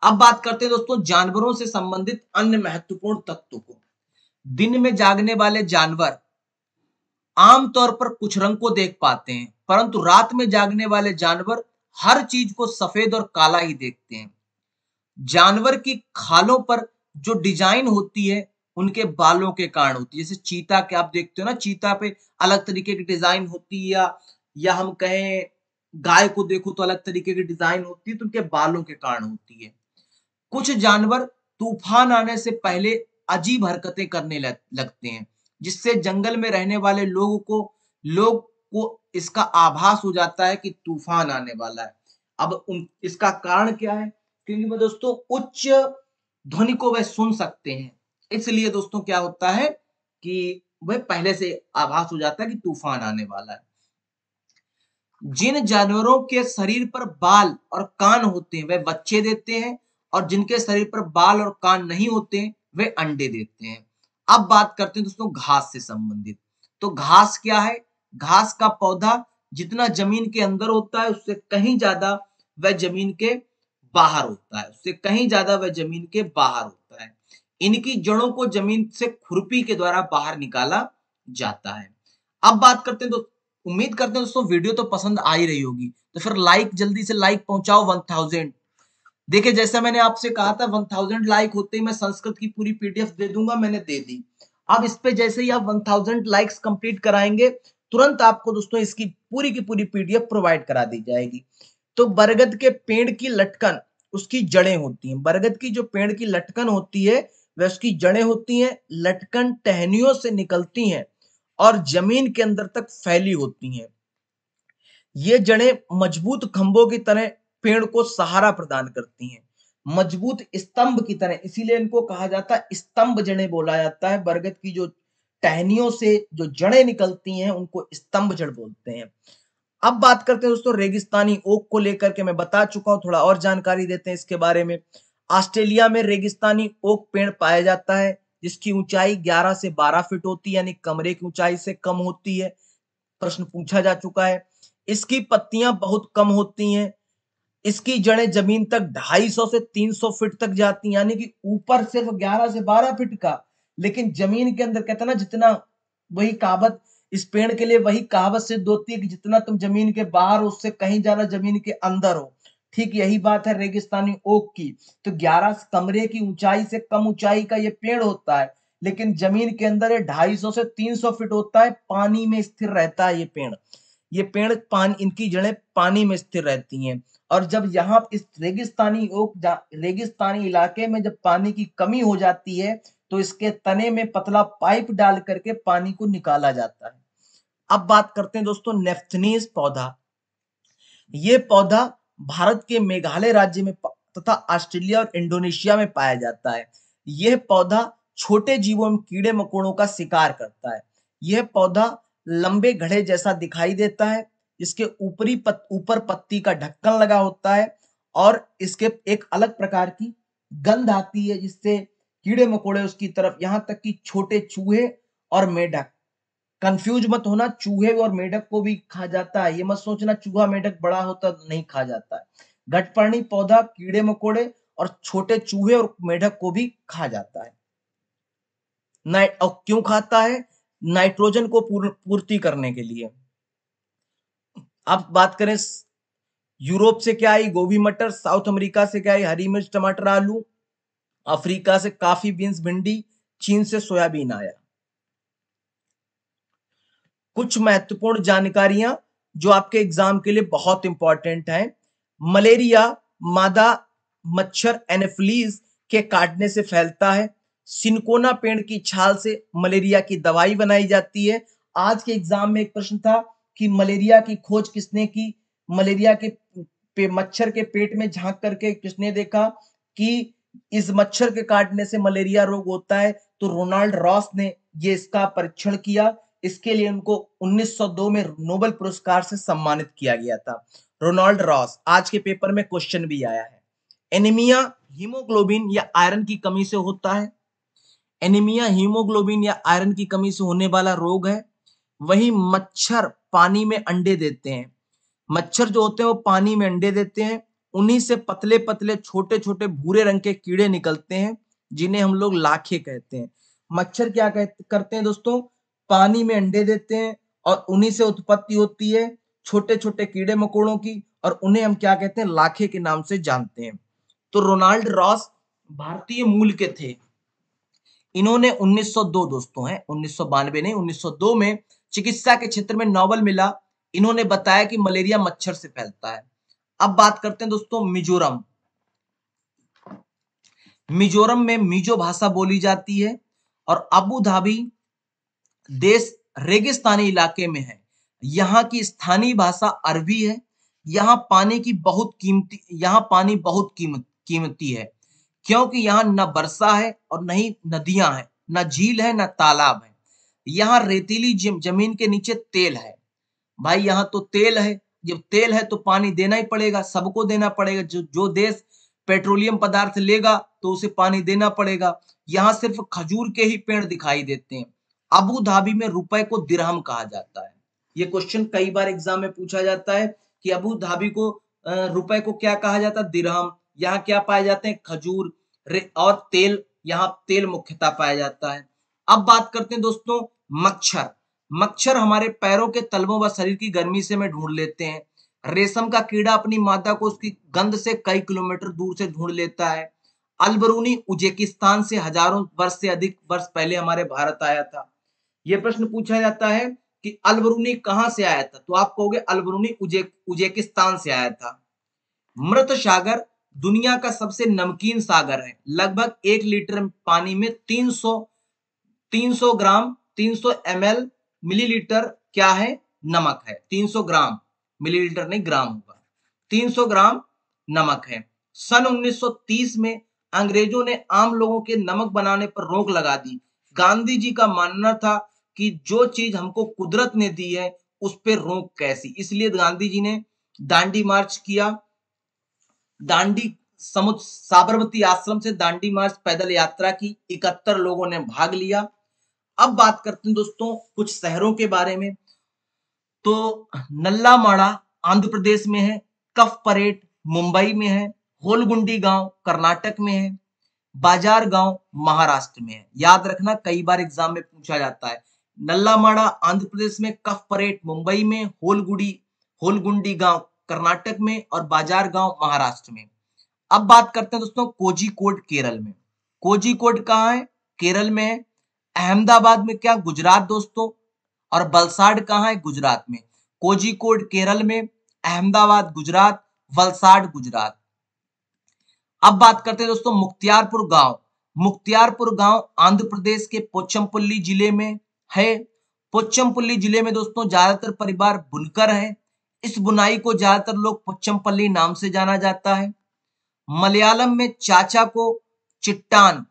अब बात करते हैं दोस्तों जानवरों से संबंधित अन्य महत्वपूर्ण तत्वों को। दिन में जागने वाले जानवर आमतौर पर कुछ रंग को देख पाते हैं, परंतु रात में जागने वाले जानवर हर चीज को सफेद और काला ही देखते हैं। जानवर की खालों पर जो डिजाइन होती है उनके बालों के कारण होती है। जैसे चीता के आप देखते हो ना, चीता पे अलग तरीके की डिजाइन होती है, या हम कहें गाय को देखो तो अलग तरीके की डिजाइन होती है, तो उनके बालों के कारण होती है। कुछ जानवर तूफान आने से पहले अजीब हरकतें करने लगते हैं, जिससे जंगल में रहने वाले लोग को इसका आभास हो जाता है कि तूफान आने वाला है। अब इसका कारण क्या है? क्योंकि वह दोस्तों उच्च ध्वनि को वह सुन सकते हैं, इसलिए दोस्तों क्या होता है कि वह पहले से आभास हो जाता है कि तूफान आने वाला है। जिन जानवरों के शरीर पर बाल और कान होते हैं वे बच्चे देते हैं, और जिनके शरीर पर बाल और कान नहीं होते वे अंडे देते हैं। अब बात करते हैं दोस्तों घास से संबंधित। तो घास क्या है? घास का पौधा जितना जमीन के अंदर होता है उससे कहीं ज्यादा वह जमीन के बाहर होता है, उससे कहीं ज्यादा वह जमीन के बाहर होता है। इनकी जड़ों को जमीन से खुरपी के द्वारा बाहर निकाला जाता है। अब बात करते हैं उम्मीद करते हैं दोस्तों वीडियो तो पसंद आ ही रही होगी, तो फिर लाइक, जल्दी से लाइक पहुंचाओ 1000। देखिए जैसा मैंने आपसे कहा था 1000 लाइक होते ही मैं संस्कृत की पूरी पीडीएफ दे दूंगा, मैंने दे दी। अब इस पे जैसे ही आप 1000 लाइक्स कंप्लीट कराएंगे तुरंत आपको दोस्तों इसकी पूरी की पूरी पीडीएफ प्रोवाइड करा दी जाएगी। तो बरगद के पेड़ की लटकन उसकी जड़ें होती हैं। बरगद की जो पेड़ की लटकन होती है वह उसकी जड़ें होती हैं। लटकन टहनियों से निकलती हैं और जमीन के अंदर तक फैली होती हैं। ये जड़ें मजबूत खंभों की तरह पेड़ को सहारा प्रदान करती हैं, मजबूत स्तंभ की तरह, इसीलिए इनको कहा जाता है स्तंभ जड़ें बोला जाता है। बरगद की जो टहनियों से जो जड़ें निकलती हैं उनको स्तंभ जड़ बोलते हैं। अब बात करते हैं दोस्तों रेगिस्तानी ओक को लेकर के, मैं बता चुका हूं, थोड़ा और जानकारी देते हैं इसके बारे में। ऑस्ट्रेलिया में रेगिस्तानी ओक पेड़ पाया जाता है जिसकी ऊंचाई 11 से 12 फीट होती है, यानी कमरे की ऊंचाई से कम होती है। प्रश्न पूछा जा चुका है। इसकी पत्तियां बहुत कम होती हैं। इसकी जड़ें जमीन तक 250 से 300 फीट तक जाती हैं, यानी कि ऊपर सिर्फ 11 से 12 फीट का, लेकिन जमीन के अंदर कहते हैं ना जितना, वही कहावत इस पेड़ के लिए वही कहावत सिद्ध होती है कि जितना तुम जमीन के बाहर हो उससे कहीं ज्यादा जमीन के अंदर हो। ठीक यही बात है रेगिस्तानी ओक की। तो 11 कमरे की ऊंचाई से कम ऊंचाई का ये पेड़ होता है, लेकिन जमीन के अंदर ये 250 से 300 फीट होता है, पानी में स्थिर रहता है ये पेड़ पानी, इनकी जड़ें पानी में स्थिर रहती हैं। और जब यहाँ इस रेगिस्तानी इलाके में जब पानी की कमी हो जाती है तो इसके तने में पतला पाइप डाल करके पानी को निकाला जाता है। अब बात करते हैं दोस्तों नेफ्थनीज पौधा। ये पौधा भारत के मेघालय राज्य में तथा ऑस्ट्रेलिया और इंडोनेशिया में पाया जाता है। यह पौधा छोटे जीवों में कीड़े मकोड़ों का शिकार करता है। यह पौधा लंबे घड़े जैसा दिखाई देता है। इसके ऊपर पत्ती का ढक्कन लगा होता है और इसके एक अलग प्रकार की गंध आती है जिससे कीड़े मकोड़े उसकी तरफ, यहां तक कि छोटे चूहे और मेढक, कंफ्यूज मत होना, चूहे और मेढक को भी खा जाता है, ये मत सोचना चूहा मेढक बड़ा होता नहीं खा जाता है। घटपर्णी पौधा कीड़े मकोड़े और छोटे चूहे और मेढक को भी खा जाता है। और क्यों खाता है? नाइट्रोजन को पूर्ति करने के लिए। अब बात करें यूरोप से क्या आई? गोभी मटर। साउथ अमेरिका से क्या आई? हरी मिर्च टमाटर आलू। अफ्रीका से कॉफी बीन्स भिंडी। चीन से सोयाबीन आया। कुछ महत्वपूर्ण जानकारियां जो आपके एग्जाम के लिए बहुत इंपॉर्टेंट है। मलेरिया मादा मच्छर एनोफिलीज के काटने से फैलता है। सिनकोना पेड़ की छाल से मलेरिया की दवाई बनाई जाती है। आज के एग्जाम में एक प्रश्न था कि मलेरिया की खोज किसने की? मलेरिया के मच्छर के पेट में झांक करके किसने देखा कि इस मच्छर के काटने से मलेरिया रोग होता है? तो रोनाल्ड रॉस ने ये इसका परीक्षण किया। इसके लिए उनको 1902 में नोबेल पुरस्कार से सम्मानित किया गया था। रोनाल्ड रॉस, आज के पेपर में क्वेश्चन भी आया है। एनीमिया हीमोग्लोबिन या आयरन की कमी से होता है। एनीमिया हीमोग्लोबिन या आयरन की कमी से होने वाला रोग है। वही मच्छर पानी में अंडे देते हैं। मच्छर जो होते हैं वो पानी में अंडे देते हैं। उन्हीं से पतले पतले छोटे छोटे भूरे रंग के कीड़े निकलते हैं, जिन्हें हम लोग लाखे कहते हैं। मच्छर क्या करते हैं दोस्तों? पानी में अंडे देते हैं और उन्हीं से उत्पत्ति होती है छोटे छोटे कीड़े मकोड़ों की, और उन्हें हम क्या कहते हैं? लाखे के नाम से जानते हैं। तो रोनाल्ड रॉस भारतीय मूल के थे। इन्होंने 1902 दोस्तों है, 1992 नहीं, 1902 में चिकित्सा के क्षेत्र में नोबेल मिला। इन्होंने बताया कि मलेरिया मच्छर से फैलता है। अब बात करते हैं दोस्तों मिजोरम। मिजोरम में मिजो भाषा बोली जाती है और अबू धाबी देश रेगिस्तानी इलाके में है। यहाँ की स्थानीय भाषा अरबी है। यहाँ पानी बहुत कीमती है, क्योंकि यहाँ न वर्षा है और न ही नदियां हैं, न झील है न तालाब है। यहाँ रेतीली जमीन के नीचे तेल है। भाई यहाँ तो तेल है, जब तेल है तो पानी देना ही पड़ेगा, सबको देना पड़ेगा। जो देश पेट्रोलियम पदार्थ लेगा तो उसे पानी देना पड़ेगा। यहाँ सिर्फ खजूर के ही पेड़ दिखाई देते हैं। अबू धाबी में रुपए को दिरहम कहा जाता है। ये क्वेश्चन कई बार एग्जाम में पूछा जाता है कि अबू धाबी को रुपए को क्या कहा जाता है? दिरहम। यहाँ क्या पाए जाते हैं? खजूर और तेल। यहाँ तेल मुख्यतः पाया जाता है। अब बात करते हैं दोस्तों मच्छर। मच्छर हमारे पैरों के तलवों व शरीर की गर्मी से में ढूंढ लेते हैं। रेशम का कीड़ा अपनी मादा को उसकी गंध से कई किलोमीटर दूर से ढूंढ लेता है। अलबरूनी उज्बेकिस्तान से हजारों वर्ष से अधिक वर्ष पहले हमारे भारत आया था। यह प्रश्न पूछा जाता है कि अलबरूनी कहां से आया था? तो आप कहोगे अलबरूनी उज्बेकिस्तान से आया था। मृत सागर दुनिया का सबसे नमकीन सागर है। लगभग 1 लीटर पानी में 300 ग्राम 300 ml मिलीलीटर क्या है? नमक है। 300 ग्राम, मिलीलीटर नहीं ग्राम होगा। 300 ग्राम नमक है। सन 1930 में अंग्रेजों ने आम लोगों के नमक बनाने पर रोक लगा दी। गांधी जी का मानना था कि जो चीज हमको कुदरत ने दी है उस पर रोक कैसी, इसलिए गांधी जी ने दांडी मार्च किया। दांडी साबरमती आश्रम से दांडी मार्च पैदल यात्रा की। 71 लोगों ने भाग लिया। अब बात करते हैं दोस्तों कुछ शहरों के बारे में। तो नल्लामाड़ा आंध्र प्रदेश में है, कफ परेड मुंबई में है, होलगुंडी गांव कर्नाटक में है, बाजार गांव महाराष्ट्र में है। याद रखना, कई बार एग्जाम में पूछा जाता है। नल्लामाड़ा आंध्र प्रदेश में, कफ परेड मुंबई में, होलगुंडी गांव कर्नाटक में और बाजार गांव महाराष्ट्र में। अब बात करते हैं दोस्तों कोझिकोड केरल में। कोझिकोड कहाँ है? केरल में है। अहमदाबाद में क्या? गुजरात दोस्तों। और वलसाड कहाँ है? गुजरात में। कोझिकोड केरल में, अहमदाबाद गुजरात, वलसाड गुजरात। अब बात करते हैं दोस्तों मुख्तियारपुर गांव। मुख्तियारपुर गांव आंध्र प्रदेश के पोचमपल्ली जिले में है। पोचमपल्ली जिले में दोस्तों ज्यादातर परिवार बुनकर हैं। इस बुनाई को ज्यादातर लोग पोचमपल्ली नाम से जाना जाता है। मलयालम में चाचा को चिट्टान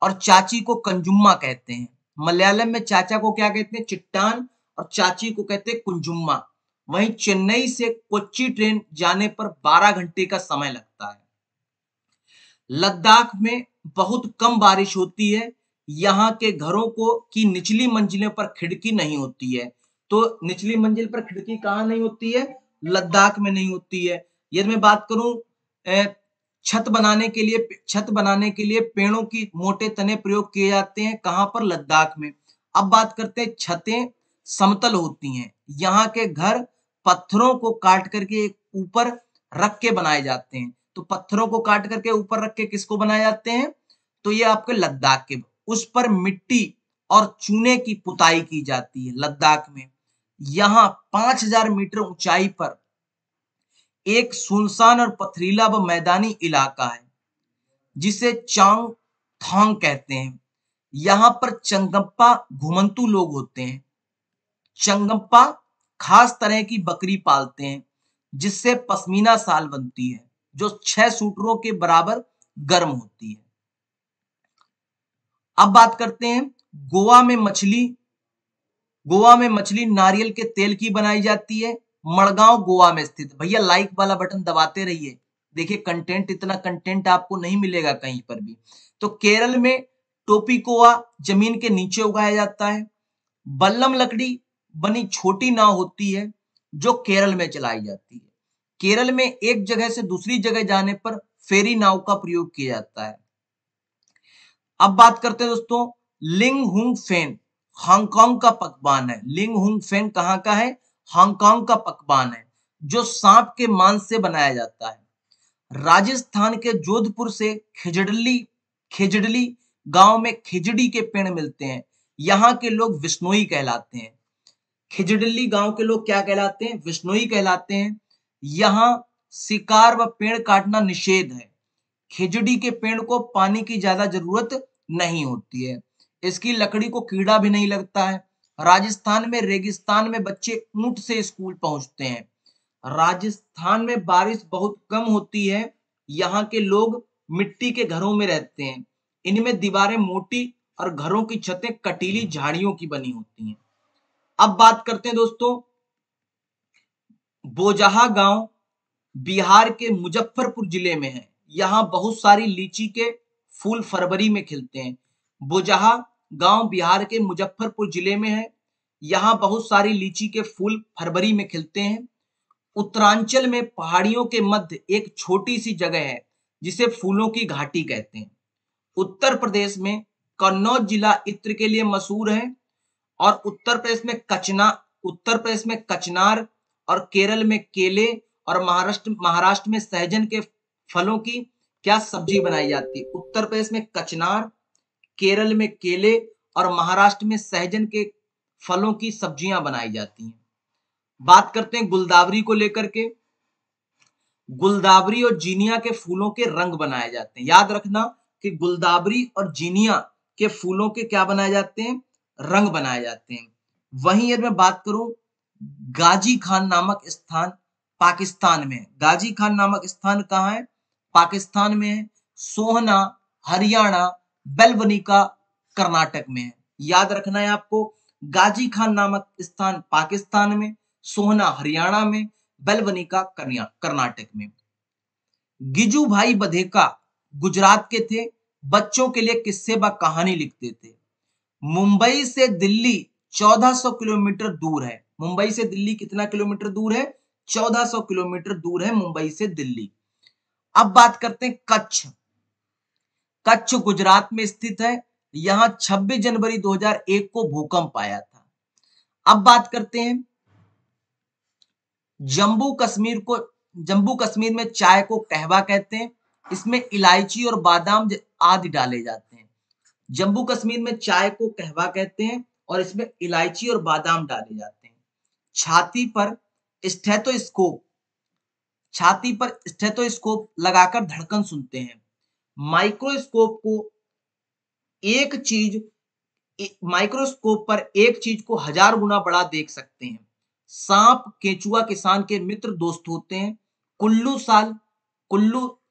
और चाची को कंजुम्मा कहते हैं। मलयालम में चाचा को क्या कहते हैं? चिट्टान, और चाची को कहते हैं कुंजुम्मा। वहीं चेन्नई से कोच्चि ट्रेन जाने पर 12 घंटे का समय लगता है। लद्दाख में बहुत कम बारिश होती है। यहाँ के घरों की निचली मंजिलों पर खिड़की नहीं होती है। तो निचली मंजिल पर खिड़की कहाँ नहीं होती है? लद्दाख में नहीं होती है। यदि मैं बात करूं छत बनाने के लिए पेड़ों की मोटे तने प्रयोग किए जाते हैं। कहां पर? लद्दाख में। अब बात करते हैं छतें समतल होती हैं। यहाँ के घर पत्थरों को काट करके ऊपर रख के बनाए जाते हैं। तो पत्थरों को काट करके ऊपर रख के किसको बनाए जाते हैं? तो ये आपके लद्दाख के, उस पर मिट्टी और चूने की पुताई की जाती है लद्दाख में। यहाँ 5000 मीटर ऊंचाई पर एक सुनसान और पथरीला व मैदानी इलाका है, जिसे थोंग कहते हैं। यहाँ पर चंगप्पा घुमंतू लोग होते हैं। चंगप्पा खास तरह की बकरी पालते हैं जिससे पश्मीना शाल बनती है जो 6 सूटरों के बराबर गर्म होती है। अब बात करते हैं गोवा में मछली। गोवा में मछली नारियल के तेल की बनाई जाती है। मड़गांव गोवा में स्थित। भैया लाइक वाला बटन दबाते रहिए। देखिए कंटेंट, इतना कंटेंट आपको नहीं मिलेगा कहीं पर भी। तो केरल में टोपिकोआ जमीन के नीचे उगाया जाता है। बल्लम लकड़ी बनी छोटी नाव होती है जो केरल में चलाई जाती है। केरल में एक जगह से दूसरी जगह जाने पर फेरी नाव का प्रयोग किया जाता है। अब बात करते हैं दोस्तों लिंग हुंग फेन। हांगकांग का पकवान है। लिंग हुंग फेन कहाँ का है? हांगकांग का पकवान है जो सांप के मांस से बनाया जाता है। राजस्थान के जोधपुर से खिजड़ली गांव में खिजड़ी के पेड़ मिलते हैं। यहाँ के लोग विश्नोई कहलाते हैं। खिजड़ली गांव के लोग क्या कहलाते हैं? विश्नोई कहलाते हैं। यहाँ शिकार व पेड़ काटना निषेध है। खिजड़ी के पेड़ को पानी की ज्यादा जरूरत नहीं होती है। इसकी लकड़ी को कीड़ा भी नहीं लगता है। राजस्थान में रेगिस्तान में बच्चे ऊंट से स्कूल पहुंचते हैं। राजस्थान में बारिश बहुत कम होती है। यहाँ के लोग मिट्टी के घरों में रहते हैं। इनमें दीवारें मोटी और घरों की छतें कटीली झाड़ियों की बनी होती हैं। अब बात करते हैं दोस्तों बोजहा गांव बिहार के मुजफ्फरपुर जिले में है। यहाँ बहुत सारी लीची के फूल फरवरी में खिलते हैं। बोजहा गांव बिहार के मुजफ्फरपुर जिले में है। यहाँ बहुत सारी लीची के फूल फरवरी में खिलते हैं। उत्तरांचल में पहाड़ियों के मध्य एक छोटी सी जगह है जिसे फूलों की घाटी कहते हैं। उत्तर प्रदेश में कन्नौज जिला इत्र के लिए मशहूर है और उत्तर प्रदेश में कचनार और केरल में केले और महाराष्ट्र में सहजन के फलों की क्या सब्जी बनाई जाती है? उत्तर प्रदेश में कचनार, केरल में केले और महाराष्ट्र में सहजन के फलों की सब्जियां बनाई जाती हैं। बात करते हैं गुलदावरी को लेकर के। गुलदावरी और जीनिया के फूलों के रंग बनाए जाते हैं। याद रखना कि गुलदावरी और जीनिया के फूलों के क्या बनाए जाते हैं? रंग बनाए जाते हैं। वहीं यदि मैं बात करूं गाजी खान नामक स्थान पाकिस्तान में। गाजी खान नामक स्थान कहाँ है? पाकिस्तान में है। सोहना हरियाणा, बेलवनिका कर्नाटक में है। याद रखना है आपको, गाजी खान नामक स्थान पाकिस्तान में, सोहना हरियाणा में, बेलवनिका कर्नाटक में। गिजू भाई बधेका गुजरात के थे। बच्चों के लिए किस्से व कहानी लिखते थे। मुंबई से दिल्ली 1400 किलोमीटर दूर है। मुंबई से दिल्ली कितना किलोमीटर दूर है? 1400 किलोमीटर दूर है मुंबई से दिल्ली। अब बात करते हैं कच्छ। कच्छ गुजरात में स्थित है। यहां 26 जनवरी 2001 को भूकंप आया था। अब बात करते हैं जम्मू कश्मीर में चाय को कहवा कहते हैं। इसमें इलायची और बादाम आदि डाले जाते हैं। जम्मू कश्मीर में चाय को कहवा कहते हैं और इसमें इलायची और बादाम डाले जाते हैं। छाती पर स्टेथोस्कोप लगाकर धड़कन सुनते हैं। माइक्रोस्कोप पर एक चीज को 1000 गुना बड़ा देख सकते हैं। सांप केचुआ किसान के मित्र दोस्त होते हैं। कुल्लू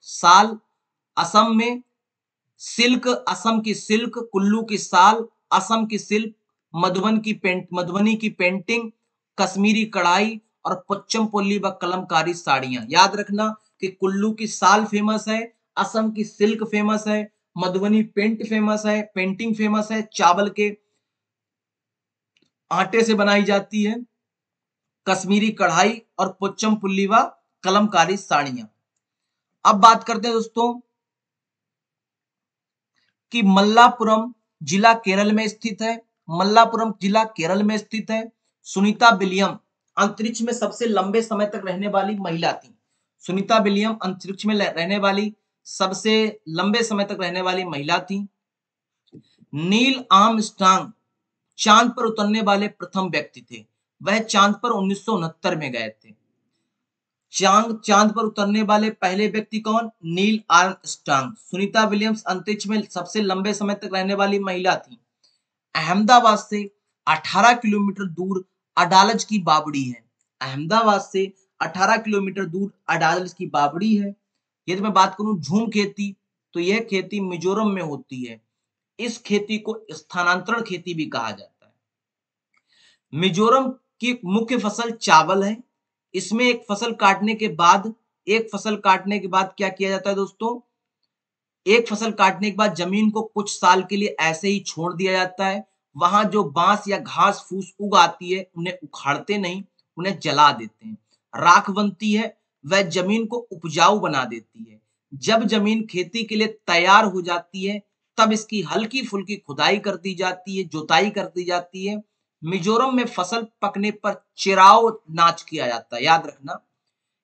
साल असम में, सिल्क असम की सिल्क, कुल्लू की साल, असम की सिल्क, मधुबनी की पेंटिंग, कश्मीरी कढ़ाई और पच्चमपल्ली व कलमकारी साड़ियां। याद रखना कि कुल्लू की साल फेमस है, असम की सिल्क फेमस है, मधुबनी पेंटिंग फेमस है, चावल के आटे से बनाई जाती है, कश्मीरी कढ़ाई और पोच्चमपल्ली व कलमकारी साड़ियां। अब बात करते हैं दोस्तों कि मल्लापुरम जिला केरल में स्थित है। मल्लापुरम जिला केरल में स्थित है। सुनीता विलियम अंतरिक्ष में सबसे लंबे समय तक रहने वाली महिला थी। सुनीता विलियम अंतरिक्ष में रहने वाली सबसे लंबे समय तक रहने वाली महिला थी। नील आर्मस्ट्रांग चांद पर उतरने वाले प्रथम व्यक्ति थे। वह चांद पर 1969 में गए थे। चांद पर उतरने वाले पहले व्यक्ति कौन? Neil Armstrong. सुनीता विलियम्स अंतरिक्ष में सबसे लंबे समय तक रहने वाली महिला थी। अहमदाबाद से 18 किलोमीटर दूर अडालज की बावड़ी है। अहमदाबाद से 18 किलोमीटर दूर अडालज की बावड़ी है। यदि मैं बात करूं झूम खेती, तो यह खेती मिजोरम में होती है। इस खेती को स्थानांतरण खेती भी कहा जाता है। मिजोरम की मुख्य फसल चावल है। इसमें एक फसल काटने के बाद क्या किया जाता है दोस्तों? एक फसल काटने के बाद जमीन को कुछ साल के लिए ऐसे ही छोड़ दिया जाता है। वहां जो बांस या घास फूस उग आती है उन्हें उखाड़ते नहीं, उन्हें जला देते हैं। राख बनती है, वह जमीन को उपजाऊ बना देती है। जब जमीन खेती के लिए तैयार हो जाती है तब इसकी हल्की फुल्की खुदाई कर दी जाती है, जुताई कर दी जाती है। मिजोरम में फसल पकने पर चिराओ नाच किया जाता है, याद रखना।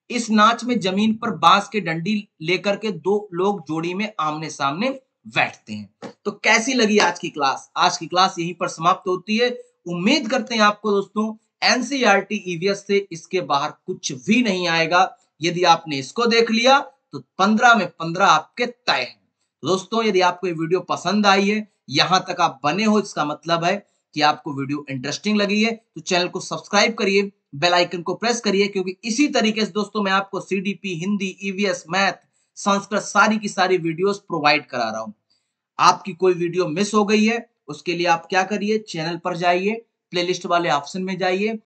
इस नाच में जमीन पर बांस के डंडी लेकर के दो लोग जोड़ी में आमने सामने बैठते हैं। तो कैसी लगी आज की क्लास? आज की क्लास यहीं पर समाप्त होती है। उम्मीद करते हैं आपको दोस्तों एनसीईआरटी ईवीएस से इसके बाहर कुछ भी नहीं आएगा। यदि आपने इसको देख लिया तो 15 में 15 आपके तय हैं। दोस्तों यदि आपको ये वीडियो पसंद आई है, यहां तक आप बने हो, इसका मतलब है कि आपको वीडियो इंटरेस्टिंग लगी है, तो चैनल को सब्सक्राइब करिए, बेल आइकन को प्रेस करिए, क्योंकि इसी तरीके से दोस्तों मैं आपको CDP, Hindi, EVS, math, Sanskrit सारी की सारी वीडियोस प्रोवाइड करा रहा हूं। आपकी कोई वीडियो मिस हो गई है, उसके लिए आप क्या करिए, चैनल पर जाइए, प्लेलिस्ट वाले ऑप्शन में जाइए,